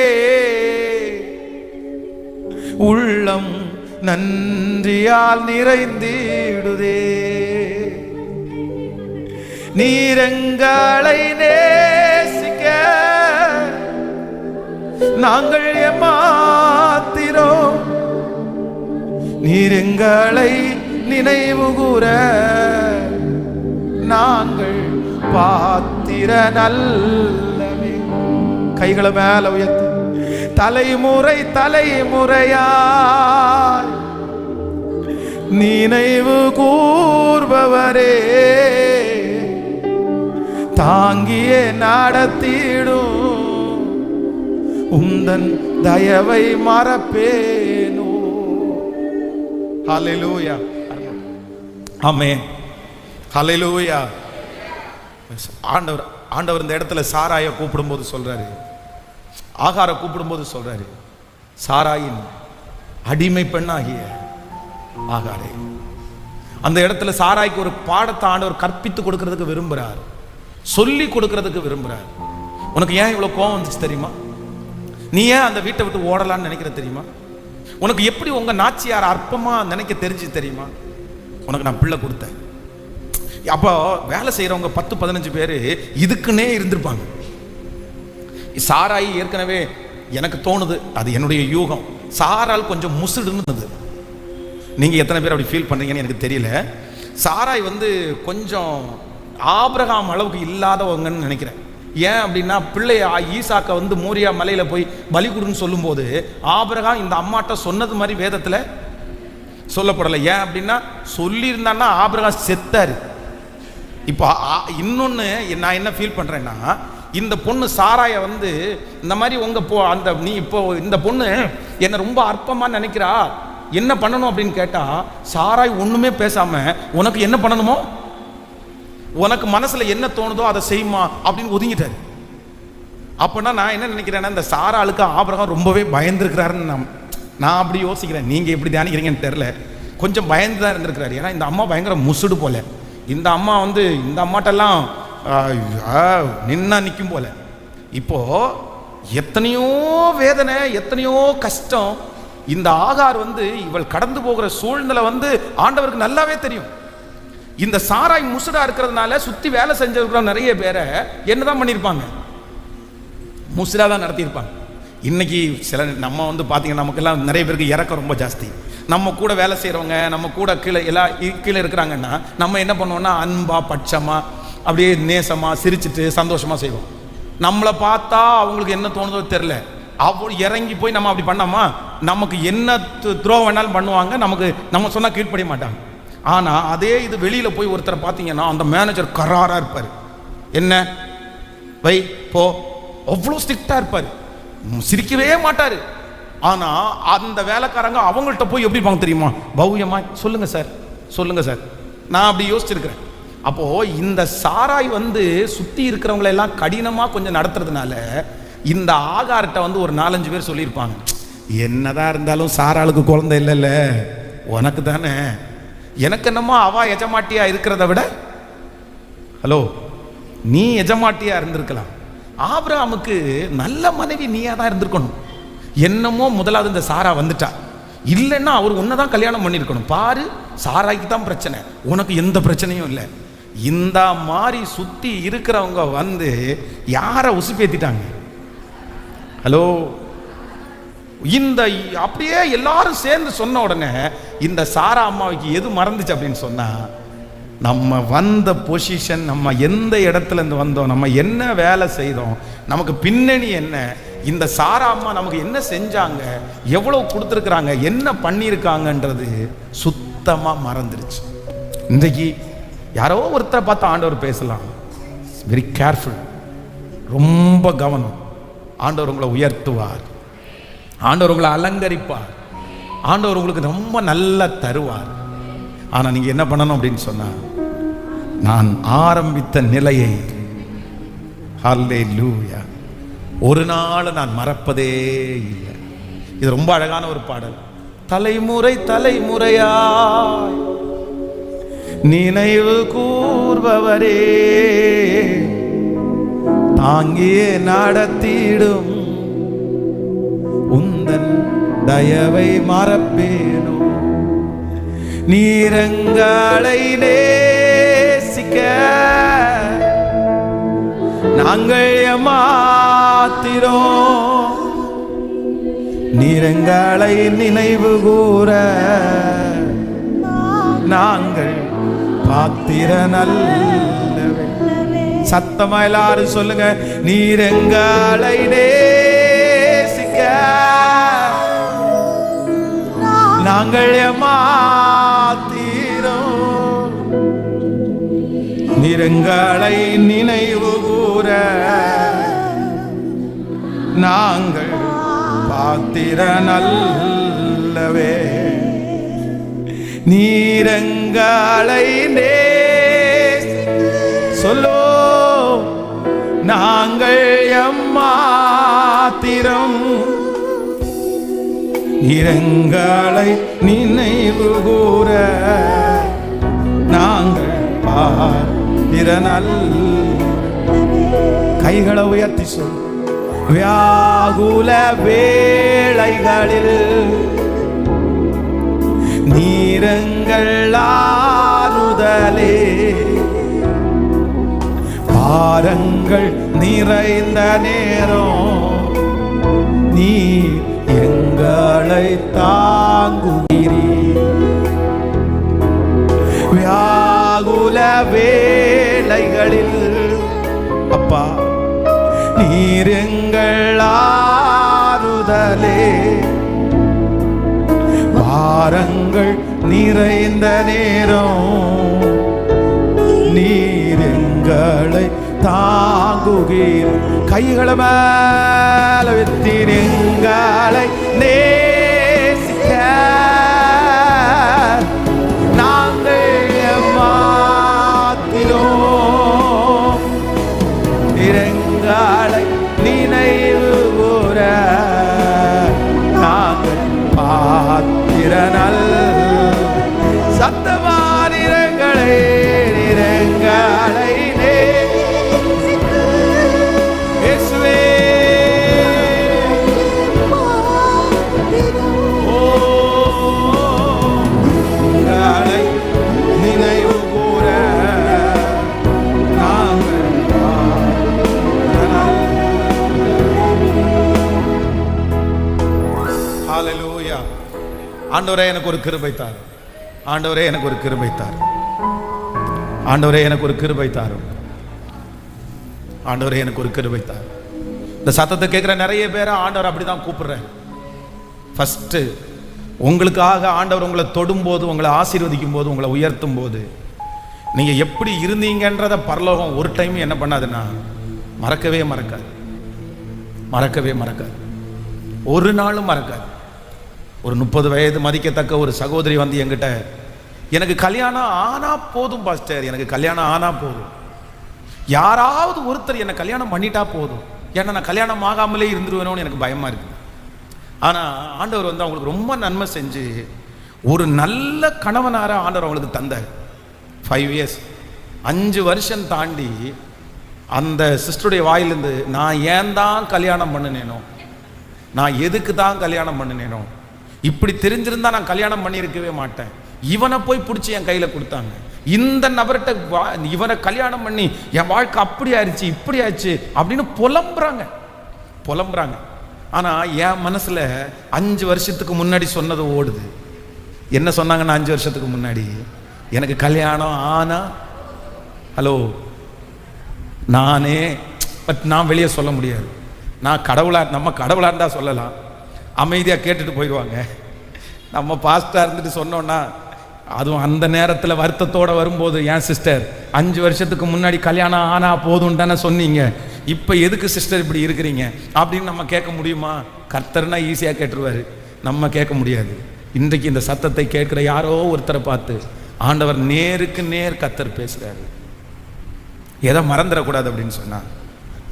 உள்ளம் நன்றியால் நிறைந்திடுதே. நீரெங்களை நேசிக்க நாங்கள் ஏமாத்திரோம், நீரெங்களை நினைவு கூற நாங்கள் பாத்திர நல்லவே. கைகளை மேல உயர்த்தி தலைமுறை தலைமுறையாய் நினைவு கூர்பவரே, தாங்கியே நடத்திடும் உந்தன் தயவை மறப்பேனோ. ஹல்லேலூயா. ஆமென். ஹல்லேலூயா. ஆண்டவர் இந்த இடத்துல சாராயை கூப்பிடும்போது சொல்றாரு, ஆகாரை கூப்பிடும்போது சொல்றாரு, சாராயின் அடிமை பெண்ணாகிய ஆகாரே. அந்த இடத்துல சாராய்க்கு ஒரு பாடத்தை ஆண்டவர் கற்பித்து கொடுக்கறதுக்கு விரும்புகிறார், சொல்லி கொடுக்கறதுக்கு விரும்புகிறார். உனக்கு ஏன் இவ்வளோ கோவம் வந்துச்சு தெரியுமா? நீ ஏன் அந்த வீட்டை விட்டு ஓடலான்னு நினைக்கிற தெரியுமா? உனக்கு எப்படி உங்க நாச்சியார் அற்பமா நினைக்க தெரிஞ்சு தெரியுமா? உனக்கு நான் பிள்ளை கொடுத்தேன். அப்போ வேலை செய்யறவங்க 10-15 பேர் இதுக்குன்னே இருந்திருப்பாங்க. சாராய் ஏற்கனவே எனக்கு தோணுது, அது என்னுடைய யூகம், சாரால் கொஞ்சம் முசுடுன்னு. நீங்க எத்தனை பேர் அப்படி ஃபீல் பண்றீங்கன்னு எனக்கு தெரியல. சாராய் கொஞ்சம் ஆபிரகாம் அளவுக்கு இல்லாதவங்கன்னு நினைக்கிறேன். ஏன் அப்படின்னா, பிள்ளைய ஈசாக்க மோரியா மலையில போய் பலி கொடுன்னு சொல்லும் போது ஆபிரகாம் இந்த அம்மாட்ட சொன்னது மாதிரி வேதத்துல சொல்லப்படலை. ஏன் அப்படின்னா, சொல்லியிருந்தான்னா ஆபிரகாம் செத்தாரு. இப்போ இன்னொன்னு நான் என்ன ஃபீல் பண்றேன்னா, இந்த பொண்ணு சாராய இந்த மாதிரி நீ இப்போ இந்த பொண்ணு என்ன ரொம்ப அற்பமா நினைக்கிறா, என்ன பண்ணணும் அப்படின்னு கேட்டா, சாராய் ஒண்ணுமே பேசாம உனக்கு என்ன பண்ணணுமோ, உனக்கு மனசுல என்ன தோணுதோ அதை செய்யுமா அப்படின்னு ஒதுங்கிட்டாரு. அப்பனா நான் என்ன நினைக்கிறேன்னா, இந்த சாராளுக்கு ஆபிரகாம் ரொம்பவே பயந்துருக்கிறாருன்னு நான் அப்படி யோசிக்கிறேன். நீங்க எப்படி தியானிக்கிறீங்கன்னு தெரியல, கொஞ்சம் பயந்து தான் இருந்திருக்கிறாரு. ஏன்னா இந்த அம்மா பயங்கர முசுடு போல. இந்த அம்மா இந்த அம்மாட்டெல்லாம் நின்னா நிற்கும் போல. இப்போ எத்தனையோ வேதனை, எத்தனையோ கஷ்டம். இந்த ஆகார் இவள் கடந்து போகிற சூழ்நிலை ஆண்டவருக்கு நல்லாவே தெரியும். இந்த சாராய் முசுடா இருக்கிறதுனால சுத்தி வேலை செஞ்சிருக்கிற நிறைய பேரை என்னதான் பண்ணியிருப்பாங்க, முசுடா தான் நடத்தியிருப்பாங்க. இன்னைக்கு சில நம்ம பார்த்தீங்கன்னா, நமக்கெல்லாம் நிறைய பேருக்கு இறக்கம் ரொம்ப ஜாஸ்தி. நம்ம கூட வேலை செய்கிறவங்க, நம்ம கூட கீழே இருக்கிறாங்கன்னா நம்ம என்ன பண்ணுவோம்னா, அன்பா பட்சமா அப்படியே நேசமா சிரிச்சுட்டு சந்தோஷமா செய்வோம். நம்மளை பார்த்தா அவங்களுக்கு என்ன தோணுதோ தெரியல, அவ்வளோ இறங்கி போய் நம்ம அப்படி பண்ணாமா, நமக்கு என்ன த்ரோ வேணாலும் பண்ணுவாங்க, நம்ம சொன்னா கீழ்ப்படிய மாட்டாங்க. ஆனா அதே இது வெளியில போய் ஒருத்தரை பார்த்தீங்கன்னா, அந்த மேனேஜர் கராரா இருப்பாரு, என்ன வை போ, அவ்வளோ ஸ்ட்ரிக்டா இருப்பாரு, சிரிக்கவே மாட்டாரு. ஆனா அந்த வேலைக்காரங்க அவங்கள்ட்ட போய் எப்படி இருப்பாங்க தெரியுமா, பௌயமா சொல்லுங்க சார், சொல்லுங்க சார். நான் அப்படி யோசிச்சிருக்கிறேன். அப்போ இந்த சாராய் சுத்தி இருக்கிறவங்களை எல்லாம் கடினமா கொஞ்சம் நடத்துறதுனால இந்த ஆகார்ட்ட ஒரு 4-5 பேர் சொல்லியிருப்பாங்க, என்னதான் இருந்தாலும் சாராளுக்கு குழந்தை இல்லைல்ல, உனக்கு தானே, எனக்கு என்னமோ அவ எஜமாட்டியா இருக்கிறத விட, ஹலோ நீ எஜமாட்டியா இருந்திருக்கலாம். ஆபிரகாமுக்கு நல்ல மனைவி நீயா தான் இருந்திருக்கணும். என்னமோ முதலாவது இந்த சாரா வந்துட்டா, இல்லைன்னா அவர் உன்னதான் கல்யாணம் பண்ணியிருக்கணும். பாரு, சாராய்க்கு தான் பிரச்சனை, உனக்கு எந்த பிரச்சனையும் இல்லை. இந்த மாதிரி சுத்தி இருக்கிறவங்க யாரை உசுப்பேத்திட்டாங்க. ஹலோ, இந்த அப்படியே எல்லாரும் சேர்ந்து சொன்ன உடனே இந்த சாரா அம்மாவுக்கு எது மறந்துச்சு அப்படின்னு சொன்னா, நம்ம வந்த பொசிஷன், நம்ம எந்த இடத்துல இருந்து வந்தோம், நம்ம என்ன வேலை செய்தோம், நமக்கு பின்னணி என்ன, இந்த சாரா அம்மா நமக்கு என்ன செஞ்சாங்க, எவ்வளவு கொடுத்துருக்குறாங்க, என்ன பண்ணியிருக்காங்கன்றது சுத்தமா மறந்துருச்சு. இன்றைக்கு யாரோ ஒருத்தரை பார்த்து ஆண்டவர் பேசலாம், வெரி கேர்ஃபுல், ரொம்ப கவனம். ஆண்டவர் உங்களை உயர்த்துவார், ஆண்டவர் உங்களை அலங்கரிப்பார், ஆண்டவர் உங்களுக்கு ரொம்ப நல்லா தருவார். ஆனா நீங்க என்ன பண்ணணும் அப்படின்னு சொன்னா, நான் ஆரம்பித்த நிலையை ஹல்லேலூயா ஒரு நாள் நான் மறப்பதே இல்லை. இது ரொம்ப அழகான ஒரு பாடல். தலைமுறை தலைமுறையாய் நினைவு கூர்பவரே, தாங்கியே நடத்திடும் உந்தன் தயவை மறப்பேனோ, நீரங்களை நேசிக்க நாங்கள் ஏமாத்திரோம், நீரங்களை நினைவு கூற நாங்கள் பாத்திர நல்லவே. சத்தமா எல்லாரும் சொல்லுங்க, நீரங்களை நேசிக்க நாங்கள் ஏமாத்திரோம், நீரங்களை நினைவு கூற நாங்கள் பாத்திர நல்லவே. நீரங்களை சொல்லோ நாங்கள் எம்மாத்திரோம், மாத்திரம் இரங்களை நினைவு கூற நாங்கள் பாத்திரனல். கைகளை உயர்த்தி சொல். வியாகுல வேளைகளில் நீரங்கள் ஆறுதலே, பாரங்கள் நிறைந்த நேரம் நீ எங்களை தாங்குகிறீர். வியாகுல வேளைகளில் அப்பா நீரங்கள் ஆறுதலே, பாரங்கள் நிறைந்த நேரம் நீர் எங்களை தாங்குகிறீர். கைகளை மேல வெத்தீர். எங்களை நேசிக்க நாங்கள் மாத்திரோம். எங்களை நினைவு கூற நாங்கள் பாத்திரனல். சத்தமான நிறங்களை நிறங்களை இயேசுவே உங்களை நினைவு கூற நாங்கள் பாத்திரனல். ஹல்லேலூயா. ஆண்டவரே எனக்கு ஒரு கிருபை தார். ஆண்டவரே எனக்கு ஒரு கிருபை தார். ஆண்டவரே எனக்கு ஒரு கிருபை தாரும். ஆண்டவரே எனக்கு ஒரு கிருபை தார். இந்த சத்தத்தை கேட்குற நிறைய பேரை ஆண்டவர் அப்படிதான் கூப்பிடுறேன். ஃபர்ஸ்ட் உங்களுக்காக ஆண்டவர் உங்களை தொடும்போது, உங்களை ஆசீர்வதிக்கும் போது, உங்களை உயர்த்தும் போது நீங்க எப்படி இருந்தீங்கன்றத பரலோகம் ஒரு டைம் என்ன பண்ணாதுன்னா மறக்கவே மறக்காது. மறக்கவே மறக்காது. ஒரு நாளும் மறக்காது. ஒரு 30 வயது மதிக்கத்தக்க ஒரு சகோதரி வந்து என்கிட்ட, எனக்கு கல்யாணம் ஆனா போதும் பாஸ்டர், எனக்கு கல்யாணம் ஆனா போதும், யாராவது ஒருத்தர் என்னை கல்யாணம் பண்ணிட்டா போதும், ஏன்னா நான் கல்யாணம் ஆகாமலே இருந்துருவேணும்னு எனக்கு பயமா இருக்கு. ஆனா ஆண்டவர் வந்து அவங்களுக்கு ரொம்ப நன்மை செஞ்சு ஒரு நல்ல கணவனார ஆண்டவர் அவங்களுக்கு தந்தார். 5 இயர்ஸ் 5 வருஷம் தாண்டி அந்த சிஸ்டருடைய வாயிலிருந்து நான் ஏன் தான் கல்யாணம் பண்ணினேனோ, நான் எதுக்கு தான் கல்யாணம் பண்ணினேனோ, இப்படி தெரிஞ்சிருந்தா நான் கல்யாணம் பண்ணியிருக்கவே மாட்டேன், இவனை போய் பிடிச்சி என் கையில கொடுத்தாங்க, இந்த நபர்கிட்ட இவனை கல்யாணம் பண்ணி என் வாழ்க்கை அப்படி ஆயிடுச்சு இப்படி ஆயிடுச்சு அப்படின்னு புலம்புறாங்க. ஆனா என் மனசுல 5 வருஷத்துக்கு முன்னாடி சொன்னது ஓடுது. என்ன சொன்னாங்கன்னா 5 வருஷத்துக்கு முன்னாடி எனக்கு கல்யாணம் ஆனா, ஹலோ நானே, பட் நான் வெளியே சொல்ல முடியாது, நான் நம்ம கடவுளா இருந்தா சொல்லலாம், அமைதியா கேட்டுட்டு போயிடுவாங்க. நம்ம பாஸ்டா இருந்துட்டு சொன்னோம்னா, அதுவும் அந்த நேரத்தில் வருத்தத்தோட வரும்போது, ஏன் சிஸ்டர் 5 வருஷத்துக்கு முன்னாடி கல்யாணம் ஆனா போதும் தானே சொன்னீங்க, இப்போ எதுக்கு சிஸ்டர் இப்படி இருக்கிறீங்க அப்படின்னு நம்ம கேட்க முடியுமா? கர்த்தர்னா ஈஸியாக கேட்டுருவாரு, நம்ம கேட்க முடியாது. இன்றைக்கு இந்த சத்தத்தை கேட்கிற யாரோ ஒருத்தரை பார்த்து ஆண்டவர் நேருக்கு நேர் கர்த்தர் பேசுறாரு. எதை மறந்துடக்கூடாது அப்படின்னு சொன்னா,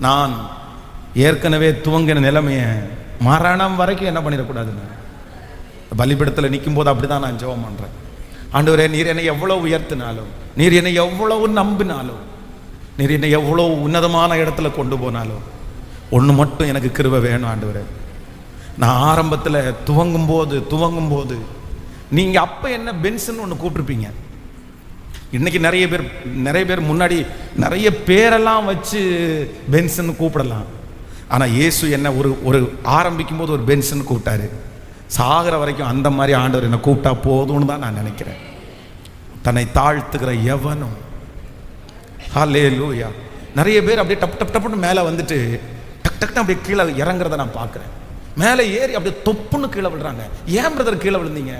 நான் ஏற்கனவே துவங்கின நிலைமைய மரணம் வரைக்கும் என்ன பண்ணிடக்கூடாதுன்னு பலிபீடத்தில் நிற்கும் போது அப்படிதான் நான் ஜெபம் பண்றேன். ஆண்டவரே, நீர் என்னை எவ்வளவு உயர்த்தினாலும், நீர் என்னை எவ்வளவு நம்பினாலும், நீர் என்னை எவ்வளவு உன்னதமான இடத்துல கொண்டு போனாலும், ஒன்று மட்டும் எனக்கு கிருபை வேணும் ஆண்டவரே. நான் ஆரம்பத்தில் துவங்கும் போது நீங்க அப்ப என்ன பென்சன் ஒன்று கூப்பிட்டுருப்பீங்க. இன்னைக்கு நிறைய பேர் முன்னாடி நிறைய பேரெல்லாம் வச்சு பென்சன் கூப்பிடலாம். ஆனா இயேசு என்ன ஒரு ஆரம்பிக்கும் போது ஒரு பென்சன் கூப்பிட்டாரு. சாகிற வரைக்கும் அந்த மாதிரி ஆண்டவர் என்னை கூப்பிட்டா போதும்னு தான் நான் நினைக்கிறேன். தன்னை தாழ்த்துக்கிற எவனும், ஹல்லேலூயா. நிறைய பேர் அப்படியே டப்புன்னு மேலே வந்துட்டு டக்குன்னு அப்படியே கீழே இறங்குறத நான் பார்க்குறேன். மேலே ஏறி அப்படியே தொப்புன்னு கீழே விழுறாங்க. ஏன் பிரதர் கீழே விழுந்தீங்க?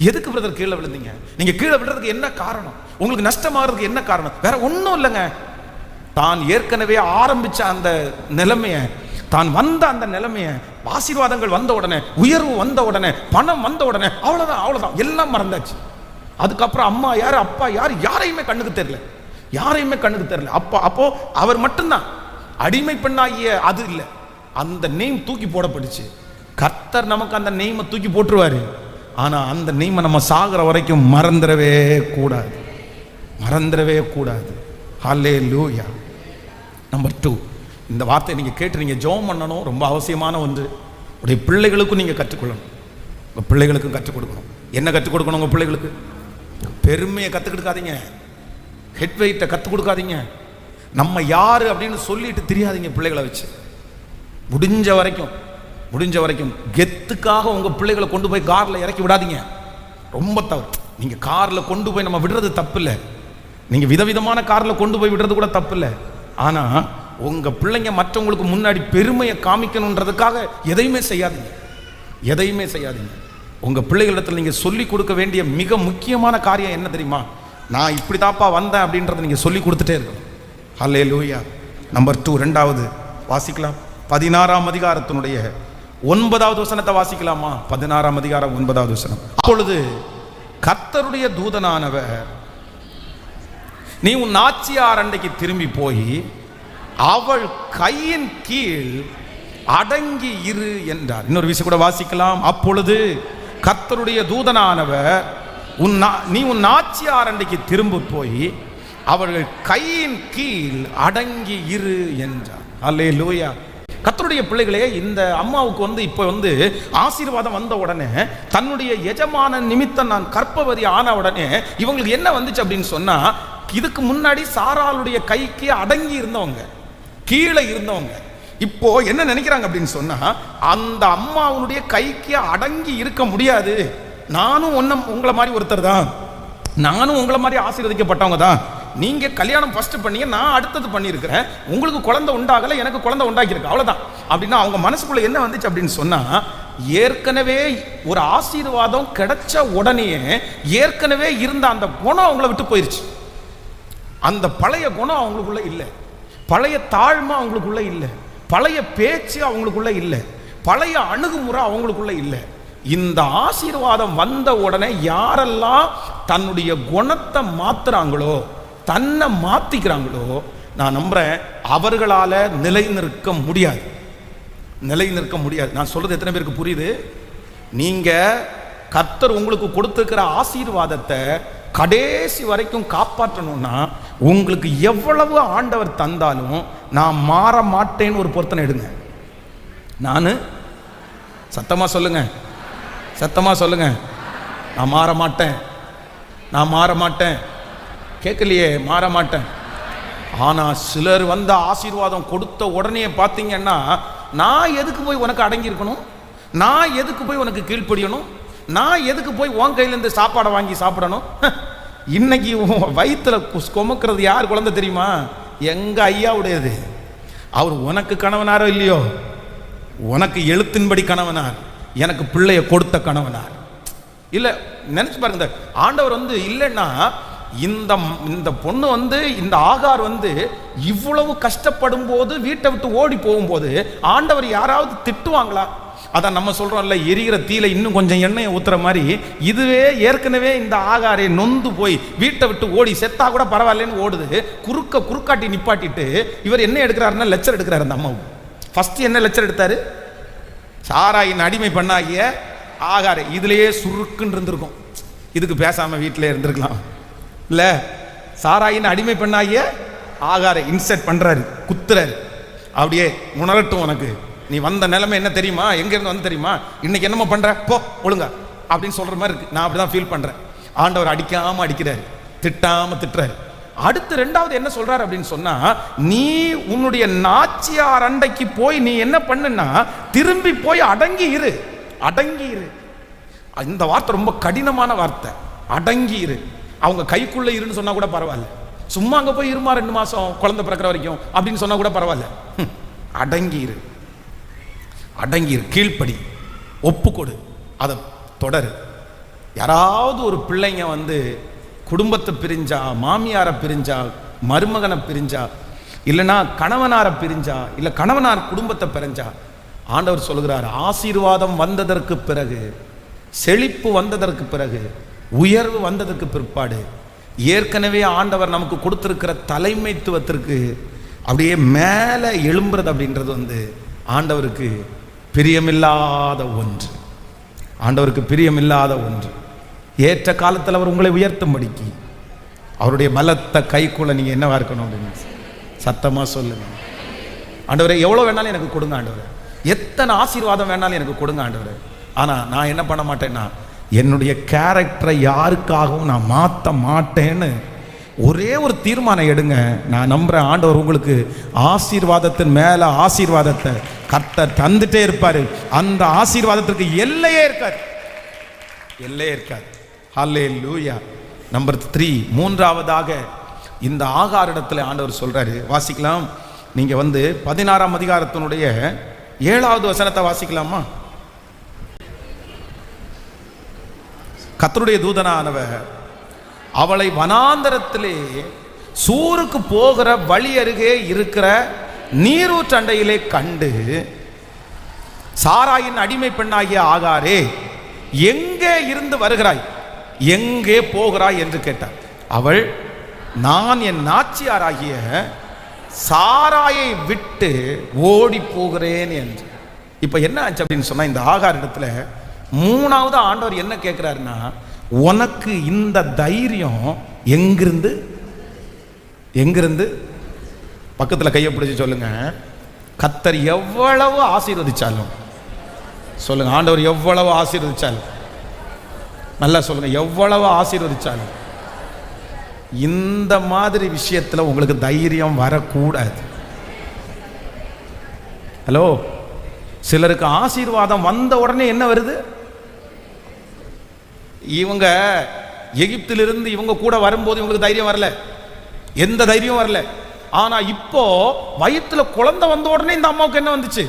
எதுக்கு பிரதர் கீழே விழுந்தீங்க? நீங்க கீழே விழுறதுக்கு என்ன காரணம்? உங்களுக்கு நஷ்டமாகிறதுக்கு என்ன காரணம்? வேற ஒன்றும் இல்லைங்க. தான் ஏற்கனவே ஆரம்பிச்ச அந்த நிலைமையை, தான் வந்த அந்த நிலைமையை, ஆசீர்வாதங்கள் வந்த உடனே, உயர்வு வந்த உடனே, பணம் வந்த உடனே, அவ்வளவுதான் எல்லாம் மறந்தாச்சு. அதுக்கப்புறம் அம்மா யாரு, அப்பா யாரு, யாரையுமே கண்ணுக்கு தெரியல. அப்போ அவர் மட்டும்தான் அடிமை பெண்ணாகிய அது இல்லை. அந்த நேம் தூக்கி போடப்பட்டுச்சு. கர்த்தர் நமக்கு அந்த நேமை தூக்கி போட்டுருவாரு. ஆனால் அந்த நேமை நம்ம சாகிற வரைக்கும் மறந்துடவே கூடாது, மறந்துடவே கூடாது. ஹல்லேலூயா. நம்பர் 2, இந்த வார்த்தையை நீங்கள் கேட்டு நீங்கள் ஜெபம் பண்ணணும். ரொம்ப அவசியமான ஒன்று. உடைய பிள்ளைகளுக்கும் நீங்கள் கற்றுக்கொள்ளணும், உங்கள் பிள்ளைகளுக்கும் கற்றுக் கொடுக்கணும். என்ன கற்றுக் கொடுக்கணும்? உங்கள் பிள்ளைகளுக்கு பெருமையை கற்றுக் கொடுக்காதீங்க, ஹெட் வெயிட்டை கற்றுக் கொடுக்காதீங்க, நம்ம யார் அப்படின்னு சொல்லிட்டு தெரியாதீங்க. பிள்ளைகளை வச்சு முடிஞ்ச வரைக்கும் கெத்துக்காக உங்கள் பிள்ளைகளை கொண்டு போய் காரில் இறக்கி விடாதீங்க. ரொம்ப தவறு. நீங்கள் காரில் கொண்டு போய் நம்ம விடுறது தப்பு இல்லை, நீங்கள் விதவிதமான காரில் கொண்டு போய் விடுறது கூட தப்பு இல்லை. ஆனால் உங்கள் பிள்ளைங்க மற்றவங்களுக்கு முன்னாடி பெருமையை காமிக்கணுன்றதுக்காக எதையுமே செய்யாதீங்க. உங்கள் பிள்ளைகளிடத்தில் நீங்கள் சொல்லிக் கொடுக்க வேண்டிய மிக முக்கியமான காரியம் என்ன தெரியுமா? நான் இப்படி தாப்பா வந்தேன் அப்படின்றத நீங்கள் சொல்லி கொடுத்துட்டே இருக்கணும். ஹல்லேலூயா. நம்பர் 2, 2வது வாசிக்கலாம். 16ஆம் அதிகாரத்தினுடைய 9வது வசனத்தை வாசிக்கலாமா? 16ஆம் அதிகாரம் 9வது வசனம். அப்பொழுது கர்த்தருடைய தூதனானவர், நீ உன் நாச்சியார் அண்டைக்கு திரும்பி போய் அவள் கையின் கீழ் அடங்கி இரு என்றார். இன்னொரு விஷயம் கூட வாசிக்கலாம். அப்பொழுது கர்த்தருடைய தூதனானவர், நீ உன் நாச்சியார் அண்டைக்கு திரும்ப போய் அவர்கள் கையின் கீழ் அடங்கி இரு என்றார். அல்லேலூயா. கர்த்தருடைய பிள்ளைகளே, இந்த அம்மாவுக்கு இப்போ ஆசீர்வாதம் வந்த உடனே, தன்னுடைய எஜமான நிமித்தம் நான் கற்பவதி ஆன உடனே இவங்களுக்கு என்ன வந்துச்சு அப்படின்னு சொன்னா, இதுக்கு முன்னாடி சாராளுடைய கைக்கு அடங்கி இருந்தவங்க, கீழே இருந்தவங்க, இப்போ என்ன நினைக்கிறாங்க அப்படின்னு சொன்னா, அந்த அம்மாவுடைய கைக்கு அடங்கி இருக்க முடியாது, நானும் உங்களை மாதிரி ஒருத்தர் தான், நானும் உங்களை மாதிரி ஆசீர்வதிக்கப்பட்டவங்க தான், நீங்க கல்யாணம் ஃபர்ஸ்ட் பண்ணீங்க, நான் அடுத்தது பண்ணியிருக்கிறேன், உங்களுக்கு குழந்தை உண்டாகல, எனக்கு குழந்தை உண்டாக்கியிருக்கு, அவ்வளவுதான் அப்படின்னா அவங்க மனசுக்குள்ள என்ன வந்துச்சு அப்படின்னு சொன்னா, ஏற்கனவே ஒரு ஆசீர்வாதம் கிடைச்ச உடனே ஏற்கனவே இருந்த அந்த குணம் அவங்கள விட்டு போயிருச்சு. அந்த பழைய குணம் அவங்களுக்குள்ள இல்லை, பழைய தாழ்மை அவங்களுக்குள்ள இல்லை, பழைய பேச்சு அவங்களுக்குள்ள இல்லை, பழைய அணுகுமுறை அவங்களுக்குள்ள இல்லை. இந்த ஆசீர்வாதம் வந்த உடனே யாரெல்லாம் தன்னுடைய குணத்தை மாத்துறாங்களோ, தன்னை மாத்திக்கிறாங்களோ, நான் நம்புறேன் அவர்களால நிலை நிற்க முடியாது. நான் சொல்றது எத்தனை பேருக்கு புரியுது? நீங்க கர்த்தர் உங்களுக்கு கொடுத்திருக்கிற ஆசீர்வாதத்தை கடைசி வரைக்கும் காப்பாற்றணும்னா, உங்களுக்கு எவ்வளவு ஆண்டவர் தந்தாலும் நான் மாற மாட்டேன்னு ஒரு பொருத்தனை எடுங்க. நான் சத்தமா சொல்லுங்க, நான் மாற மாட்டேன். கேட்கலையே, மாற மாட்டேன். ஆனா சிலர் ஆசீர்வாதம் கொடுத்த உடனே பார்த்தீங்கன்னா, நான் எதுக்கு போய் உனக்கு அடங்கி இருக்கணும், நான் எதுக்கு போய் உனக்கு கீழ்ப்படியணும், நான் எதுக்கு போய் உன் கையிலேருந்து சாப்பாடை வாங்கி சாப்பிடணும்? இன்னைக்கு வயிற்றுல கொமக்கிறது யார் குழந்தை தெரியுமா? எங்க ஐயாவுடையது. அவர் உனக்கு கணவனாரோ இல்லையோ, உனக்கு எழுத்தின்படி கணவனார், எனக்கு பிள்ளைய கொடுத்த கணவனார். இல்லை, நினைச்சு பாருங்க, ஆண்டவர் இல்லைன்னா இந்த பொண்ணு இந்த ஆகார் இவ்வளவு கஷ்டப்படும் போது, வீட்டை விட்டு ஓடி போகும்போது ஆண்டவர் யாராவது திட்டுவாங்களா? அதான் நம்ம சொல்றோம்ல, எரிகிற தீல இன்னும் கொஞ்சம் எண்ணெயை ஊத்துற மாதிரி, இதுவே ஏற்கனவே இந்த ஆகாரை நொந்து போய் வீட்டை விட்டு ஓடி செத்தா கூட பரவாயில்லன்னு ஓடுது. குறுக்காட்டி நிப்பாட்டிட்டு இவர் என்ன எடுக்கிறாருன்னா லெக்சர் எடுக்கிறாரு. அந்த அம்மாவும் ஃபர்ஸ்ட் என்ன லெக்சர் எடுத்தாரு? சாராயின் அடிமை பண்ணாகிய ஆகாரை. இதுலயே சுருக்குன்னு இருந்திருக்கும், இதுக்கு பேசாம வீட்டிலே இருந்திருக்கலாம். இல்ல, சாராயின் அடிமை பண்ணாகிய ஆகாரை இன்செர்ட் பண்றாரு, குத்துறாரு. அப்படியே உணரட்டும், உனக்கு நீ வந்த நிலைமை என்ன தெரியுமா, எங்க இருந்து வந்து தெரியுமா, இன்னைக்கு என்னமோ பண்ற, போ ஒழுங்கா அப்படின்னு சொல்ற மாதிரி இருக்கு. நான் அப்படிதான் ஃபீல் பண்றேன். ஆண்டவர் அடிக்காம அடிக்கிறாரு, திட்டாம திட்டுறாரு. அடுத்து 2வது என்ன சொல்றாரு அப்படின்னு சொன்னா, நீ உன்னுடைய நாச்சியார் அண்டைக்கு போய் நீ என்ன பண்ணுன்னா, திரும்பி போய் அடங்கி இரு. இந்த வார்த்தை ரொம்ப கடினமான வார்த்தை, அடங்கி இரு. அவங்க கைக்குள்ள இருன்னு சொன்னா கூட பரவாயில்ல, சும்மா அங்க போய் இருமா 2 மாசம் குழந்தை பிறக்கிற வரைக்கும் அப்படின்னு சொன்னா கூட பரவாயில்ல. அடங்கி இரு, கீழ்ப்படி, ஒப்புக்கொடு, அதை தொடரு. யாராவது ஒரு பிள்ளைங்க குடும்பத்தை பிரிஞ்சா, மாமியாரை பிரிஞ்சா, மருமகனை பிரிஞ்சா, இல்லைன்னா கணவனாரை பிரிஞ்சா, இல்லை கணவனார் குடும்பத்தை பிரிஞ்சா, ஆண்டவர் சொல்கிறார், ஆசீர்வாதம் வந்ததற்கு பிறகு, செழிப்பு வந்ததற்கு பிறகு, உயர்வு வந்ததற்கு பிற்பாடு, ஏற்கனவே ஆண்டவர் நமக்கு கொடுத்திருக்கிற தலைமைத்துவத்திற்கு அப்படியே மேலே எழும்புறது அப்படின்றது ஆண்டவருக்கு பிரியமில்லாத ஒன்று, ஆண்டவருக்கு பிரியமில்லாத ஒன்று. ஏற்ற காலத்தில் அவர் உங்களை உயர்த்தும்படிக்கு அவருடைய பலத்த கைக்குள்ள நீங்க என்னவா இருக்கணும் அப்படின்னு சத்தமா சொல்லுங்க. ஆண்டவரே எவ்வளோ வேணாலும் எனக்கு கொடுங்க ஆண்டவரே, எத்தனை ஆசீர்வாதம் வேணாலும் எனக்கு கொடுங்க ஆண்டவரே. ஆனால் நான் என்ன பண்ண மாட்டேன்னா, என்னுடைய கேரக்டரை யாருக்காகவும் நான் மாற்ற மாட்டேன்னு ஒரே ஒரு தீர்மானம் எடுங்க. நான் நம்புறேன் ஆண்டவர் உங்களுக்கு ஆசீர்வாதத்தின் மேல ஆசீர்வாதத்தை கர்த்தர் தந்துட்டே இருப்பாரு. அந்த ஆசீர்வாதத்திற்கு எல்லையே இருக்காது, எல்லையே இருக்காது. ஹல்லேலூயா. நம்பர் 3, மூன்றாவதாக இந்த ஆகாரிடத்தில் ஆண்டவர் சொல்றாரு. வாசிக்கலாம். நீங்க 16ஆம் அதிகாரத்தினுடைய 7வது வசனத்தை வாசிக்கலாமா? கர்த்தருடைய தூதனானவர் அவளை வனாந்தரத்திலே சூருக்கு போகிற வழி அருகே இருக்கிற நீரூற்றண்டையிலே கண்டு, சாராயின் அடிமை பெண்ணாகிய ஆகாரே, எங்கே இருந்து வருகிறாய், எங்கே போகிறாய் என்று கேட்டார். அவள், நான் என் நாச்சியாராகிய சாராயை விட்டு ஓடி போகிறேன் என்று. இப்ப என்ன ஆச்சு அப்படின்னு சொன்னா, இந்த ஆகார் இடத்துல 3வது ஆண்டவர் என்ன கேட்கிறாருன்னா, உனக்கு இந்த தைரியம் எங்கிருந்து? எங்கிருந்து? பக்கத்தில் கையை பிடிச்சி சொல்லுங்க. கர்த்தர் எவ்வளவு ஆசீர்வதிச்சாலும் சொல்லுங்க, ஆண்டவர் எவ்வளவு ஆசீர்வதிச்சாலும், நல்லா சொல்லுங்க, எவ்வளவு ஆசீர்வதிச்சாலும் இந்த மாதிரி விஷயத்தில் உங்களுக்கு தைரியம் வரக்கூடாது. ஹலோ, சிலருக்கு ஆசீர்வாதம் வந்த உடனே என்ன வருது? இவங்க எகிப்திலிருந்து இவங்க கூட வரும்போது இவங்களுக்கு தைரியம் வரல, எந்த தைரியம் வரல. ஆனா இப்போ வயிற்றுல குழந்தை வந்த உடனே இந்த அம்மாவுக்கு என்ன வந்துச்சு?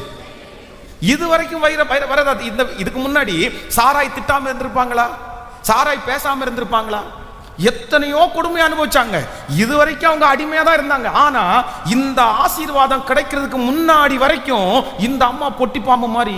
இது வரைக்கும் வரதாது. இதுக்கு முன்னாடி சாராய் திட்டாம இருந்திருப்பாங்களா? சாராய் பேசாம இருந்திருப்பாங்களா? எத்தனையோ கொடுமை அனுபவிச்சாங்க. இதுவரைக்கும் அவங்க அடிமையா தான் இருந்தாங்க. ஆனா இந்த ஆசீர்வாதம் கிடைக்கிறதுக்கு முன்னாடி வரைக்கும் இந்த அம்மா பொட்டி பாம்பு மாதிரி,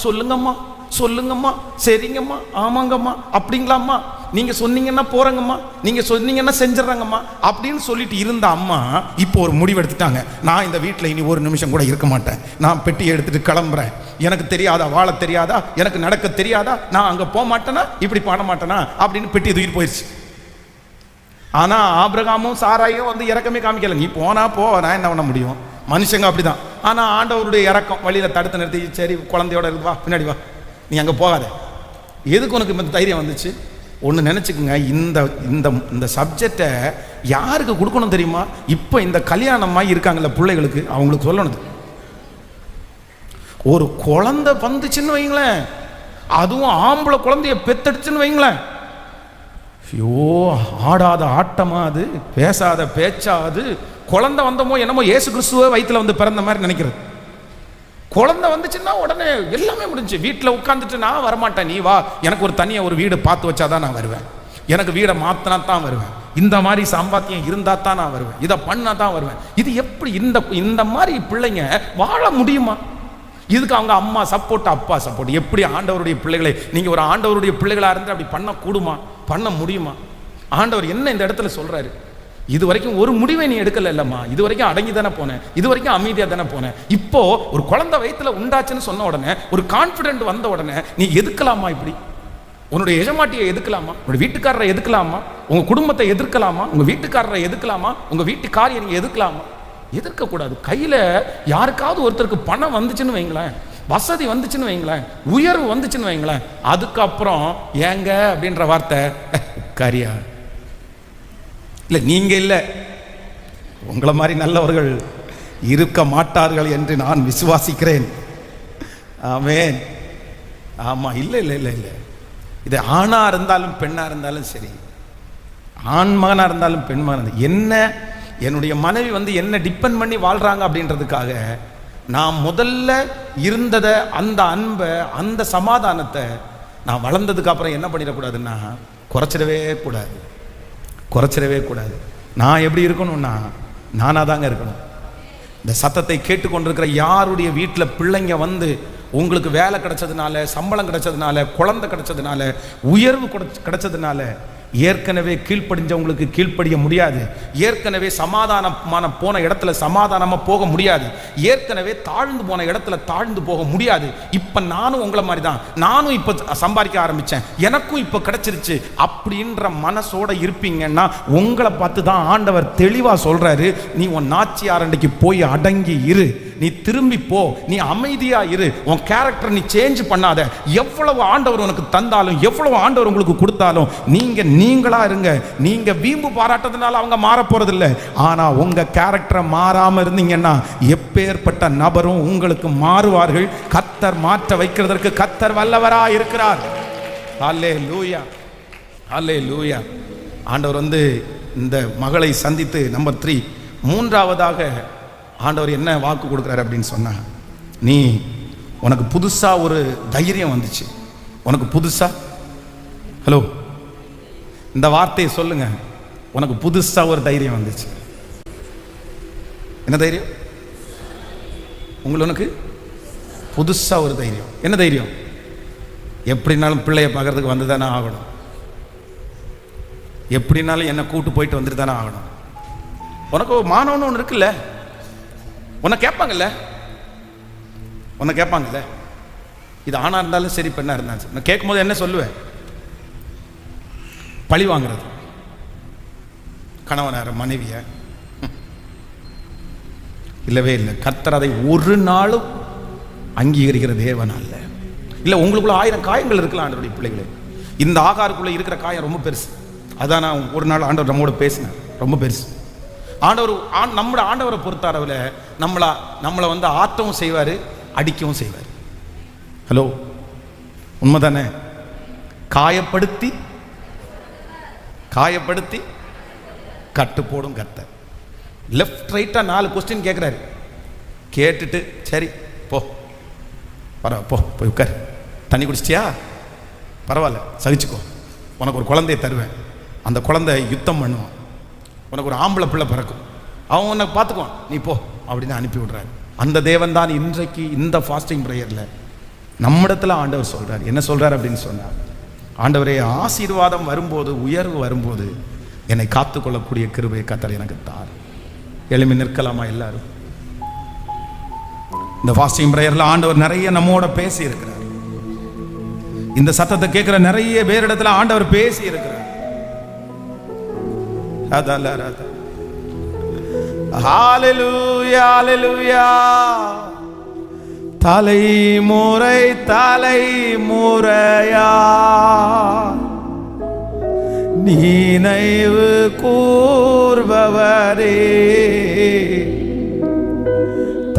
சொல்லுங்கம்மா சொல்லுங்கம்மா, சரிங்கம்மா, ஆமாங்கம்மா, அப்படிங்களாம்மா, நீங்க சொன்னீங்கன்னா போறங்கம்மா, நீங்க சொன்னீங்கன்னா செஞ்சிடறாங்கம்மா அப்படின்னு சொல்லிட்டு இருந்த அம்மா இப்போ ஒரு முடிவு எடுத்துட்டாங்க. நான் இந்த வீட்டில் இனி ஒரு நிமிஷம் கூட இருக்க மாட்டேன், நான் பெட்டி எடுத்துட்டு கிளம்புறேன். எனக்கு தெரியாதா, வாழ தெரியாதா, எனக்கு நடக்க தெரியாதா, நான் அங்க போக மாட்டேனா, இப்படி பண்ண மாட்டேனா அப்படின்னு பெட்டி தூக்கிட்டு போயிடுச்சு. ஆனா ஆபிரகாமும் சாராயும் இறக்கமே காமிக்கல. நீ போனா போ, நான் என்ன பண்ண முடியும், மனுஷங்க அப்படிதான். ஆனா ஆண்டவருடைய இறக்கம் வழியில தடுத்து நிறுத்தி, சரி குழந்தையோட இருக்கு, வா பின்னாடி வா, நீ அங்கே போகாத. எதுக்கு உனக்கு இந்த தைரியம் வந்துச்சு? ஒன்று நினச்சிக்கோங்க, இந்த இந்த இந்த சப்ஜெக்டை யாருக்கு கொடுக்கணும் தெரியுமா? இப்போ இந்த கல்யாணமாக இருக்காங்கல்ல பிள்ளைகளுக்கு, அவங்களுக்கு சொல்லணும். ஒரு குழந்தை வந்துச்சுன்னு வைங்களேன், அதுவும் ஆம்பளை குழந்தைய பெத்தடிச்சுன்னு வைங்களேன், ஐயோ ஆடாத ஆட்டமா அது, பேசாத பேச்சா அது. குழந்தை வந்தமோ என்னமோ இயேசு கிறிஸ்துவ வயிற்றுல பிறந்த மாதிரி நினைக்கிறது. குழந்தை வந்துச்சுன்னா உடனே எல்லாமே முடிஞ்சு. வீட்டில் உட்காந்துட்டு நான் வரமாட்டேன், நீ வா, எனக்கு ஒரு தனியாக ஒரு வீடு பார்த்து வச்சாதான் நான் வருவேன், எனக்கு வீடை மாற்றினா தான் வருவேன், இந்த மாதிரி சம்பாத்தியம் இருந்தால் தான் நான் வருவேன், இதை பண்ணா தான் வருவேன். இது எப்படி இந்த மாதிரி பிள்ளைங்க வாழ முடியுமா? இதுக்கு அவங்க அம்மா சப்போர்ட், அப்பா சப்போர்ட். எப்படி ஆண்டவருடைய பிள்ளைகளை, நீங்கள் ஒரு ஆண்டவருடைய பிள்ளைகளாக இருந்து அப்படி பண்ண கூடுமா, பண்ண முடியுமா? ஆண்டவர் என்ன இந்த இடத்துல சொல்றாரு? இது வரைக்கும் ஒரு முடிவை நீ எடுக்கல இல்லம்மா, இது வரைக்கும் அடங்கி தானே போனேன், இது வரைக்கும் அமைதியா தானே போனேன். இப்போ ஒரு குழந்தை வயிற்றுல உண்டாச்சுன்னு சொன்ன உடனே, ஒரு கான்பிடென்ட் வந்த உடனே நீ எதுக்கலாமா? இப்படி உன்னுடைய எஜமாட்டியை எதுக்கலாமா, உன்னுடைய வீட்டுக்காரரை எதுக்கலாமா, உங்க குடும்பத்தை எதிர்க்கலாமா, உங்க வீட்டுக்காரரை எதுக்கலாமா, உங்க வீட்டுக்காரியை நீங்க எதுக்கலாமா? எதிர்க்க கூடாது. கையில யாருக்காவது ஒருத்தருக்கு பணம் வந்துச்சுன்னு வைங்களேன், வசதி வந்துச்சுன்னு வைங்களேன், உயர்வு வந்துச்சுன்னு வைங்களேன், அதுக்கப்புறம் ஏங்க அப்படின்ற வார்த்தை காரியா இல்லை, நீங்க இல்லை, உங்களை மாதிரி நல்லவர்கள் இருக்க மாட்டார்கள் என்று நான் விசுவாசிக்கிறேன். ஆமென். ஆமா, இல்லை இல்லை இல்லை இல்லை, இது ஆணா இருந்தாலும் பெண்ணா இருந்தாலும் சரி, ஆண் மகனா இருந்தாலும் பெண் மகன், என்ன என்னுடைய மனைவி என்ன டிபெண்ட் பண்ணி வாழ்றாங்க அப்படின்றதுக்காக நான் முதல்ல இருந்ததை, அந்த அன்பை, அந்த சமாதானத்தை நான் வளர்ந்ததுக்கு அப்புறம் என்ன பண்ணிடக்கூடாதுன்னா குறைச்சிடவே கூடாது, குறைச்சிடவே கூடாது. நான் எப்படி இருக்கணும்னா நானாக தாங்க இருக்கணும். இந்த சத்தத்தை கேட்டுக்கொண்டிருக்கிற யாருடைய வீட்டில் பிள்ளைங்க உங்களுக்கு வேலை கிடைச்சதுனால, சம்பளம் கிடைச்சதுனால, குழந்தை கிடைச்சதுனால, உயர்வு கிடைச்சதுனால ஏற்கனவே கீழ்ப்படிஞ்சவங்களுக்கு கீழ்ப்படிய முடியாது. ஏற்கனவே சமாதானமான போன இடத்துல சமாதானமாக போக முடியாது. ஏற்கனவே தாழ்ந்து போன இடத்துல தாழ்ந்து போக முடியாது. இப்போ நானும் உங்களை மாதிரி தான், நானும் இப்போ சம்பாதிக்க ஆரம்பித்தேன், எனக்கும் இப்போ கிடைச்சிருச்சு அப்படின்ற மனசோட இருப்பீங்கன்னா உங்களை பார்த்து தான் ஆண்டவர் தெளிவாக சொல்கிறாரு, நீ உன் நாச்சியாரண்டைக்கு போய் அடங்கி இரு, நீ திரும்பி போ, நீ அமைதியா இரு, உன் கேரக்டர் நீ சேஞ்ச் பண்ணாத. எவ்வளவு ஆண்டவர் உனக்கு தந்தாலும் எவ்வளவு ஆண்டவர் உங்களுக்கு கொடுத்தாலும் நீங்களா இருங்க. நீங்க வீம்பு பாராட்டதுனால அவங்க மாற போறது இல்லை. ஆனா உங்க கேரக்டரை மாறாம இருந்தீங்கன்னா எப்பேற்பட்ட நபரும் உங்களுக்கு மாறுவார்கள். கர்த்தர் மாற்ற வைக்கிறதற்கு கர்த்தர் வல்லவரா இருக்கிறார். அல்லேலூயா, அல்லேலூயா. ஆண்டவர் இந்த மகளை சந்தித்து நம்பர் 3 மூன்றாவதாக ஆண்டவர் என்ன வாக்கு கொடுக்குறாரு அப்படின்னு சொன்னா, நீ உனக்கு புதுசா ஒரு தைரியம் வந்துச்சு. உனக்கு புதுசா, ஹலோ இந்த வார்த்தையை சொல்லுங்க, உனக்கு புதுசா ஒரு தைரியம் வந்துச்சு. என்ன தைரியம்? உங்களுக்கு புதுசா ஒரு தைரியம். என்ன தைரியம்? எப்படினாலும் பிள்ளைய பார்க்கறதுக்கு வந்து தானே ஆகணும், எப்படினாலும் என்னை கூட்டு போயிட்டு வந்துட்டு தானே ஆகணும். உனக்கு மானவன்னு ஒன்று இருக்குல்ல, உன்னை கேட்பாங்கல்ல, இது ஆணா இருந்தாலும் சரி பெண்ணா இருந்தாலும் சரி. நான் கேட்கும் போது என்ன சொல்லுவேன்? பழி வாங்குறது, கணவனார மனைவிய இல்லவே இல்லை. கர்த்தர் அதை ஒரு நாளும் அங்கீகரிக்கிற தேவன் அல்ல. இல்லை, உங்களுக்குள்ள 1000 காயங்கள் இருக்கலாம் ஆண்டவருடைய பிள்ளைகளே. இந்த ஆகாருக்குள்ள இருக்கிற காயம் ரொம்ப பெருசு. அதான் நான் ஒரு நாள் ஆண்டவர் நம்மோட பேசினேன், ரொம்ப பெருசு. நம்மளோட ஆண்டவரை பொறுத்தளவில் நம்மளை ஆற்றவும் செய்வார், அடிக்கவும் செய்வார். ஹலோ, உண்மைதானே? காயப்படுத்தி கட்டு போடும் கர்த்தர். லெஃப்ட் ரைட்டாக 4 கொஸ்டின் கேட்குறாரு. கேட்டுட்டு சரி போ, பரவாயில்ல போ, போய் உட்கார், தண்ணி குடிச்சிட்டியா, பரவாயில்ல சகிச்சுக்கோ, உனக்கு ஒரு குழந்தைய தருவேன், அந்த குழந்தை யுத்தம் பண்ணுவான், உனக்கு ஒரு ஆம்பளை பிள்ளை பிறக்கும், அவன் உன்னை பார்த்துக்குவான், நீ போ அப்படின்னு அனுப்பி விடுறாரு. அந்த தேவன் தான் இன்றைக்கு இந்த ஃபாஸ்டிங் ப்ரேயரில் நம்மிடத்தில் ஆண்டவர் சொல்கிறார். என்ன சொல்கிறார் அப்படின்னு சொன்னார், ஆண்டவரே, ஆசீர்வாதம் வரும்போது, உயர்வு வரும்போது என்னை காத்துக்கொள்ளக்கூடிய கிருபையை கர்த்தர் எனக்கு தார். எழுமி நிற்கலாமா எல்லாரும்? இந்த ஃபாஸ்டிங் ப்ரேயரில் ஆண்டவர் நிறைய நம்மோட பேசி இருக்கிறார். இந்த சத்தத்தை கேட்கிற நிறைய பேரிடத்துல ஆண்டவர் பேசி இருக்கிறார். ஹalleluya, ஹalleluya. தலைமுறை தலைமுறையா நினைவு கூர்பவரே,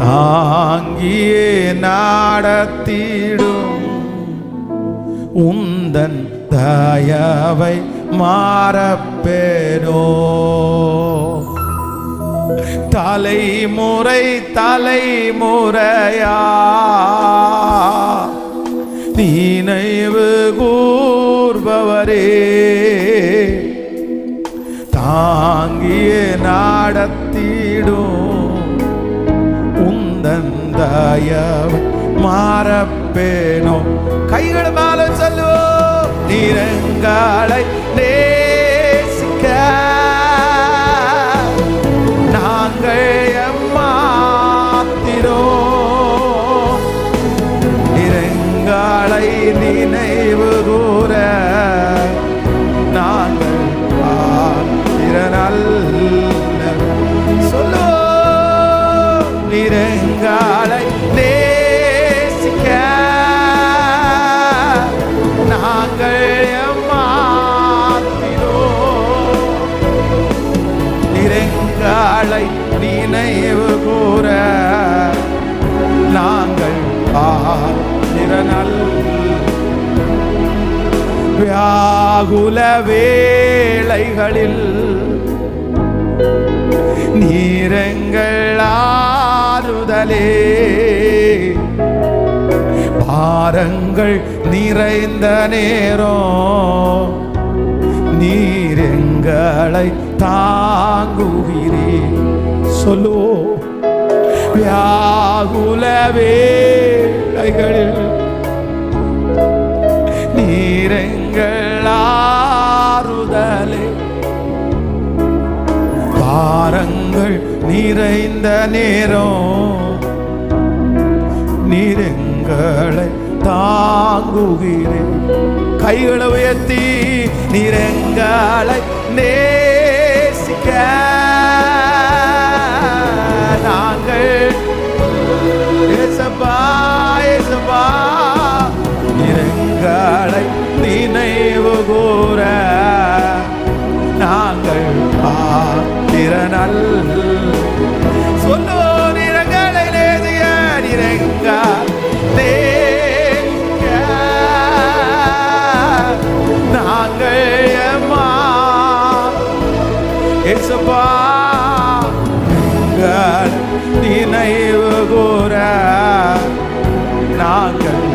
தாங்கியே நடத்திடும் உந்தன் தயவை மாறப்பேனோ. தலைமுறை தலைமுறையா நினைவு கூர்பவரே, தாங்கிய நடத்திடும் உந்தன் தயவை மாறப்பேனோ. கைகள் மேல சொல்லுவோம், நிறங்களை நேசிக்க நாங்கள் எம்மாத்திரோம், நிறங்களை நினைவு கூற நாங்கள் நல்ல சொல்லுவோம். நிறங்களை நேசிக்க நாங்கள் எம்மாத்திரோம், நிறங்களை நினைவு கூற நாங்கள் வியாகுல வேளைகளில் நீரெங்கள் ஆறுதலே, பாரங்கள் நிறைந்த நேரம் நீரெங்களை தாங்குகிறே. சொல்லுவோ, வியாகுல வேளைகளில் நீரெங்கள் ஆறுதலே, பாரங்கள் நிறைந்த நேரம் நீர் எங்களை தாங்குகிறேன். கைகளை உயர்த்தி நீர் எங்களை நேசிக்க நாங்கள் ஏசப்பா ஏசப்பா நீர் எங்களை நினைவு கூற நாங்கள் பாத்திரனல் சொல்லோ நிறங்களை நேசிய நிறங்க நாங்கள் ஏமா ஏசப்பா நினைவு கூற நாங்கள்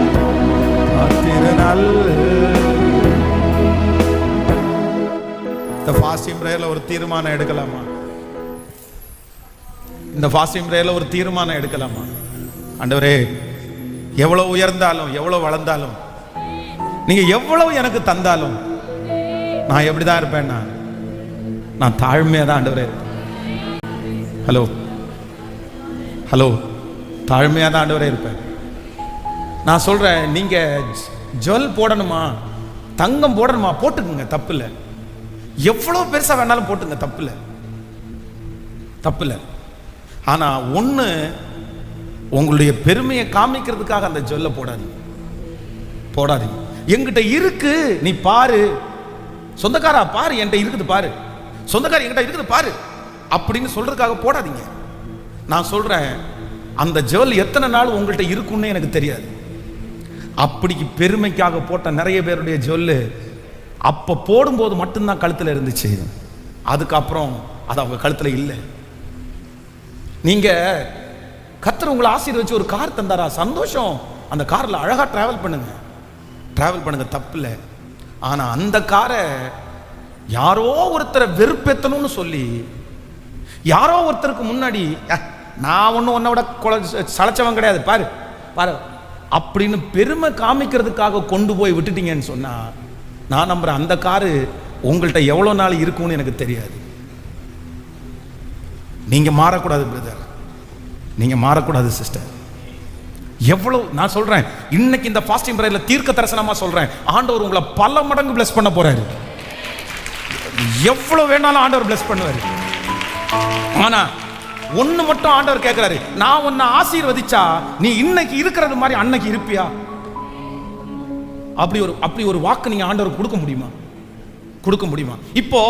பாத்திரனல். இந்த ஃபாஸ்டிங் பிரேயர்ல ஒரு தீர்மானம் எடுக்கலாமா? இந்த ஃபாஸ்டிங் பிரேயர்ல ஒரு தீர்மானம் எடுக்கலாமா? ஆண்டவரே, எவ்வளவு உயர்ந்தாலும் எவ்வளவு வளர்ந்தாலும் நீங்க எவ்வளவு எனக்கு தந்தாலும் நான் எப்படிதான் இருப்பேன்னா நான் தாழ்மையா தான் ஆண்டவரே. ஹலோ ஹலோ தாழ்மையா தான் ஆண்டவரே இருப்பேன். நான் சொல்றேன், நீங்க ஜுவல் போடணுமா தங்கம் போடணுமா போட்டுக்குங்க, தப்பு இல்லை. எவ்வளவு பெருசா வேணாலும் போட்டுங்க, தப்பு இல்லை, தப்பு இல்லை. ஆனா ஒண்ணு, உங்களுடைய பெருமையை காமிக்கிறதுக்காக அந்த ஜுவல்ல போடாதீங்க. என்கிட்ட இருக்கு நீ பாரு, சொந்தக்காரா பாரு, என்கிட்ட இருக்குது பாரு, சொந்தக்கார என்கிட்ட இருக்குது பாரு அப்படின்னு சொல்றதுக்காக போடாதீங்க. நான் சொல்றேன், அந்த ஜுவல் எத்தனை நாள் உங்கள்கிட்ட இருக்குன்னு எனக்கு தெரியாது. அப்படி பெருமைக்காக போட்ட நிறைய பேருடைய ஜுவல்லு அப்ப போடும்போது மட்டும்தான் கழுத்துல இருந்துச்சு, அதுக்கப்புறம் அது அவங்க கழுத்துல இல்லை. நீங்க கர்த்தர் உங்களை ஆசீர்வதிச்சு ஒரு கார் தந்தாரா, சந்தோஷம், அந்த கார்ல அழகா டிராவல் பண்ணுங்க, தப்பு இல்லை. ஆனா அந்த காரை யாரோ ஒருத்தரை வெறுப்பேத்தணும்னு சொல்லி, யாரோ ஒருத்தருக்கு முன்னாடி நான் ஒன்னும் உன்னை விட சளைச்சவன் கிடையாது பாரு பாரு அப்படின்னு பெருமை காமிக்கிறதுக்காக கொண்டு போய் விட்டுட்டீங்கன்னு சொன்னா, நான் நம்புறேன் அந்த காரு உங்கள்கிட்ட எவ்வளவு நாள் இருக்கும்னு எனக்கு தெரியாது. நீங்க மாறக்கூடாது பிரதர், நீங்க மாறக்கூடாது சிஸ்டர். எவ்வளவு நான் சொல்றேன், இன்னைக்கு இந்த ஃபாஸ்டிங் பிரேயர்ல தீர்க்க தரிசனமா சொல்றேன், ஆண்டவர் உங்களை பல மடங்கு பிளஸ் பண்ண போறாரு. எவ்வளவு வேணாலும் ஆண்டவர் பிளஸ் பண்ணுவாரு. ஆனா ஒண்ணு மட்டும் ஆண்டவர் கேட்கிறாரு, நான் உன்னை ஆசீர்வதிச்சா நீ இன்னைக்கு இருக்கிறது மாதிரி அன்னைக்கு இருப்பியா? அப்படி ஒரு வாக்கு நீங்க ஆண்டவர் கொடுக்க முடியுமா? இப்போ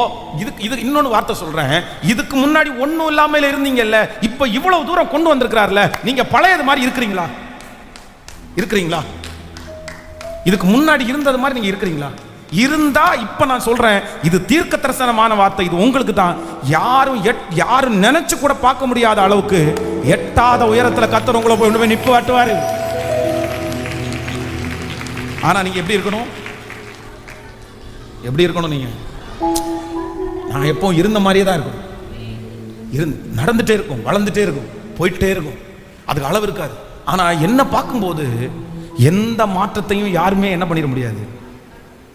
இது இன்னொன்னு வார்த்தை சொல்றேன், இதுக்கு முன்னாடி ஒண்ணும் இல்லாம இருந்தீங்கல்ல, இப்ப இவ்வளவு தூரம் கொண்டு வந்திருக்கிறார்ல, நீங்க பழையது மாதிரி இருக்கிறீங்களா? இதுக்கு முன்னாடி இருந்தது மாதிரி நீங்க இருக்கிறீங்களா? இருந்தா இப்ப நான் சொல்றேன், இது தீர்க்க தரிசனமான வார்த்தை, இது உங்களுக்கு தான். யாரும் நினைச்சு கூட பார்க்க முடியாத அளவுக்கு எட்டாத உயரத்துல கர்த்தர் உங்களை போய் நிப்பு வாட்டுவாரு. ஆனா நீங்க எப்படி இருக்கணும்? நீங்க நான் எப்போ இருந்த மாதிரியே தான் இருக்கணும். நடந்துட்டே இருக்கும், வளர்ந்துட்டே இருக்கும், போயிட்டே இருக்கும், அதுக்கு அளவு இருக்காது. ஆனா என்ன பார்க்கும்போது எந்த மாற்றத்தையும் யாருமே என்ன பண்ணிட முடியாது,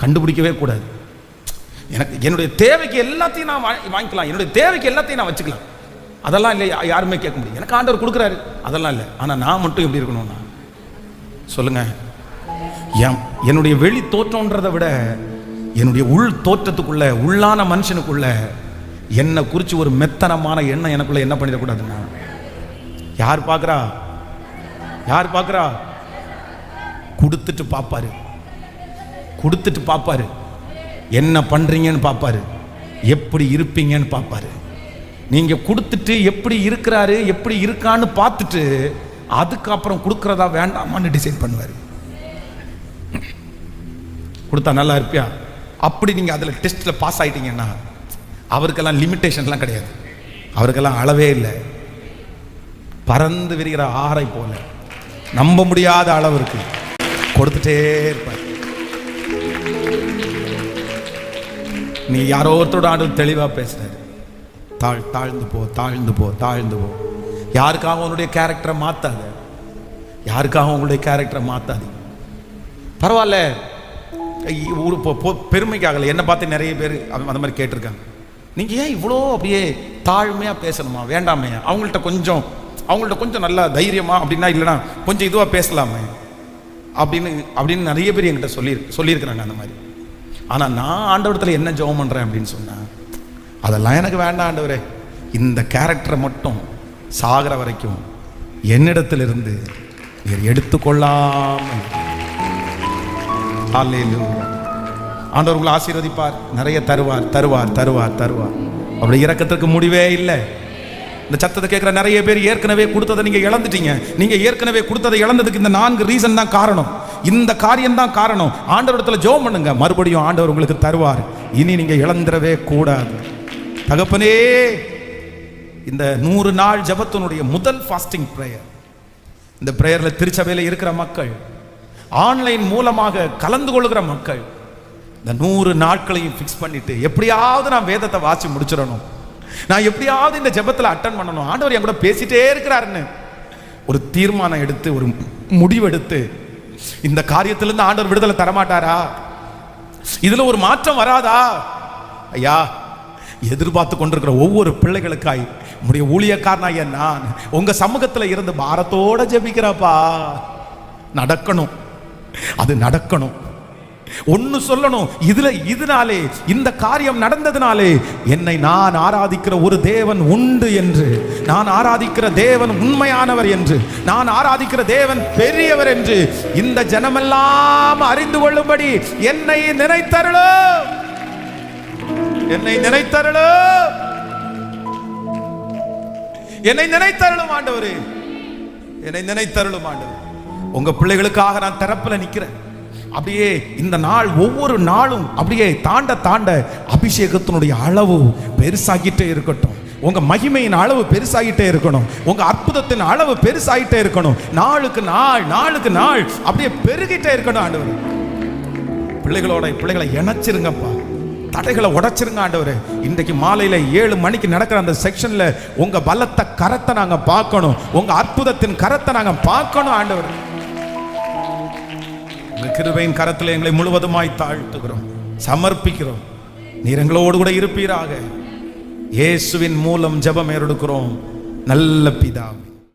கண்டுபிடிக்கவே கூடாது. எனக்கு என்னுடைய தேவைக்கு எல்லாத்தையும் நான் வாங்கிக்கலாம், என்னுடைய தேவைக்கு எல்லாத்தையும் நான் வச்சுக்கலாம், அதெல்லாம் இல்லை, யாருமே கேட்க முடியும். எனக்கு ஆண்டவர் கொடுக்குறாரு, அதெல்லாம் இல்லை. ஆனா நான் மட்டும் எப்படி இருக்கணும்னா சொல்லுங்க, என்னுடைய வெளி தோற்றம்ன்றதை விட என்னுடைய உள் தோற்றத்துக்குள்ள, உள்ளான மனுஷனுக்குள்ள என்னை குறித்து ஒரு மெத்தனமான எண்ணம் எனக்குள்ள என்ன பண்ணிடக்கூடாதுன்னா, யார் பார்க்குறா? கொடுத்துட்டு பார்ப்பாரு, என்ன பண்றீங்கன்னு பார்ப்பாரு, எப்படி இருப்பீங்கன்னு பார்ப்பாரு. நீங்க கொடுத்துட்டு எப்படி இருக்கிறாரு எப்படி இருக்கான்னு பார்த்துட்டு அதுக்கப்புறம் கொடுக்கறதா வேண்டாமான்னு டிசைட் பண்ணுவாரு. கொடுத்தா நல்லா இருப்பியா? அப்படி நீங்க அதுல டெஸ்ட்ல பாஸ் ஆயிட்டீங்கன்னா அவருக்கெல்லாம் லிமிட்டேஷன்லாம் கிடையாது, அவருக்கெல்லாம் அளவே இல்லை. பறந்து விரிகிற ஆறை போல நம்ப முடியாத அளவிற்கு கொடுத்துட்டே இருப்பார். நீ யாரோ ஒருத்தரோட ஆண்டு தெளிவா பேசுறாரு, தாழ்ந்து போ. யாருக்காக உன்னுடைய கேரக்டரை மாத்தாத, உங்களுடைய கேரக்டரை மாத்தாது. பரவாயில்ல, பெருமைக்காகல. என்னை பார்த்து நிறைய பேர் அந்த மாதிரி கேட்டிருக்காங்க, நீங்கள் ஏன் இவ்வளோ அப்படியே தாழ்மையாக பேசணுமா? வேண்டாமே, அவங்கள்ட்ட கொஞ்சம் நல்லா தைரியமா அப்படின்னா, இல்லைனா கொஞ்சம் இதுவாக பேசலாமே அப்படின்னு நிறைய பேர் என்கிட்ட சொல்லியிருக்கிறாங்க அந்த மாதிரி. ஆனால் நான் ஆண்டவரத்தில் என்ன ஜெபம் பண்ணுறேன் அப்படின்னு சொன்னேன், அதெல்லாம் எனக்கு வேண்டாம் ஆண்டவரே, இந்த கேரக்டரை மட்டும் சாகிற வரைக்கும் என்னிடத்திலிருந்து நீர் எடுத்துக்கொள்ளாமல். ஆண்டவர் உங்களை ஆசீர்வதிப்பார், நிறைய தருவார் தருவார் தருவார் தருவார். அவருடைய இரக்கத்திற்கு முடிவே இல்லை. இந்த சத்தத்தை கேட்குற நிறைய பேர் ஏற்கனவே கொடுத்ததை நீங்கள் இழந்துட்டீங்க. நீங்கள் ஏற்கனவே கொடுத்ததை இழந்ததுக்கு இந்த 4 ரீசன் தான் காரணம், இந்த காரியம் தான் காரணம். ஆண்டவரிடத்துல ஜெபம் பண்ணுங்க, மறுபடியும் ஆண்டவர் உங்களுக்கு தருவார். இனி நீங்கள் இழந்துடவே கூடாது. தகப்பனே, இந்த 100 நாள் ஜெபத்தினுடைய முதல் ஃபாஸ்டிங் பிரேயர், இந்த பிரேயரில் திருச்சபையில் இருக்கிற மக்கள், ஆன்லைன் மூலமாக கலந்து கொள்கிற மக்கள், இந்த 100 நாட்களையும் ஃபிக்ஸ் பண்ணிட்டு எப்படியாவது நான் வேதத்தை வாசி முடிச்சிடணும், நான் எப்படியாவது இந்த ஜெபத்தில் அட்டன் பண்ணணும், ஆண்டவர் என் கூட பேசிட்டே இருக்கிறாருன்னு ஒரு தீர்மானம் எடுத்து, ஒரு முடிவெடுத்து, இந்த காரியத்திலிருந்து ஆண்டவர் விடுதலை தரமாட்டாரா? இதுல ஒரு மாற்றம் வராதா? ஐயா, எதிர்பார்த்து கொண்டிருக்கிற ஒவ்வொரு பிள்ளைகளுக்காய் உங்களுடைய ஊழியக்காரனாய நான் உங்க சமூகத்தில் இருந்து பாரத்தோட ஜெபிக்கிறப்பா. நடக்கணும், அது நடக்கணும். ஒன்னு சொல்லணும், இதனாலே, இந்த காரியம் நடந்ததுனாலே என்னை நான் ஆராதிக்கிற ஒரு தேவன் உண்டு என்று, நான் ஆராதிக்கிற தேவன் உண்மையானவர் என்று, நான் ஆராதிக்கிற தேவன் பெரியவர் என்று இந்த ஜனமெல்லாம் அறிந்து கொள்ளும்படி என்னை நினைத்தருளும், என்னை நினைத்தருளும், என்னை நினைத்தருளும் ஆண்டவரே, என்னை நினைத்தருளும் ஆண்டவரே. உங்க பிள்ளைகளுக்காக நான் திறப்புல நிக்கிறேன். அப்படியே இந்த நாள், ஒவ்வொரு நாளும் அப்படியே தாண்ட அபிஷேகத்தினுடைய அளவு பெருசாகிட்டே இருக்கட்டும். உங்க மகிமையின் அளவு பெருசாகிட்டே இருக்கணும். உங்க அற்புதத்தின் அளவு பெருசாகிட்டே இருக்கணும். நாளுக்கு நாள் அப்படியே பெருகிட்டே இருக்கணும் ஆண்டவர். பிள்ளைகளை இணைச்சிருங்கப்பா, தடைகளை உடைச்சிருங்க ஆண்டவரே. இன்றைக்கு மாலையில 7 மணிக்கு நடக்கிற அந்த செக்ஷன்ல உங்க பலத்த கரத்தை நாங்க பார்க்கணும், உங்க அற்புதத்தின் கரத்தை நாங்க பார்க்கணும் ஆண்டவர். கிருபையின் கரத்தில் எங்களை முழுவதுமாய் தாழ்த்துகிறோம், சமர்ப்பிக்கிறோம். நீர் எங்களோடு கூட இருப்பீராக. இயேசுவின் மூலம் ஜெபம் ஏறெடுக்கிறோம் நல்ல பிதாவே.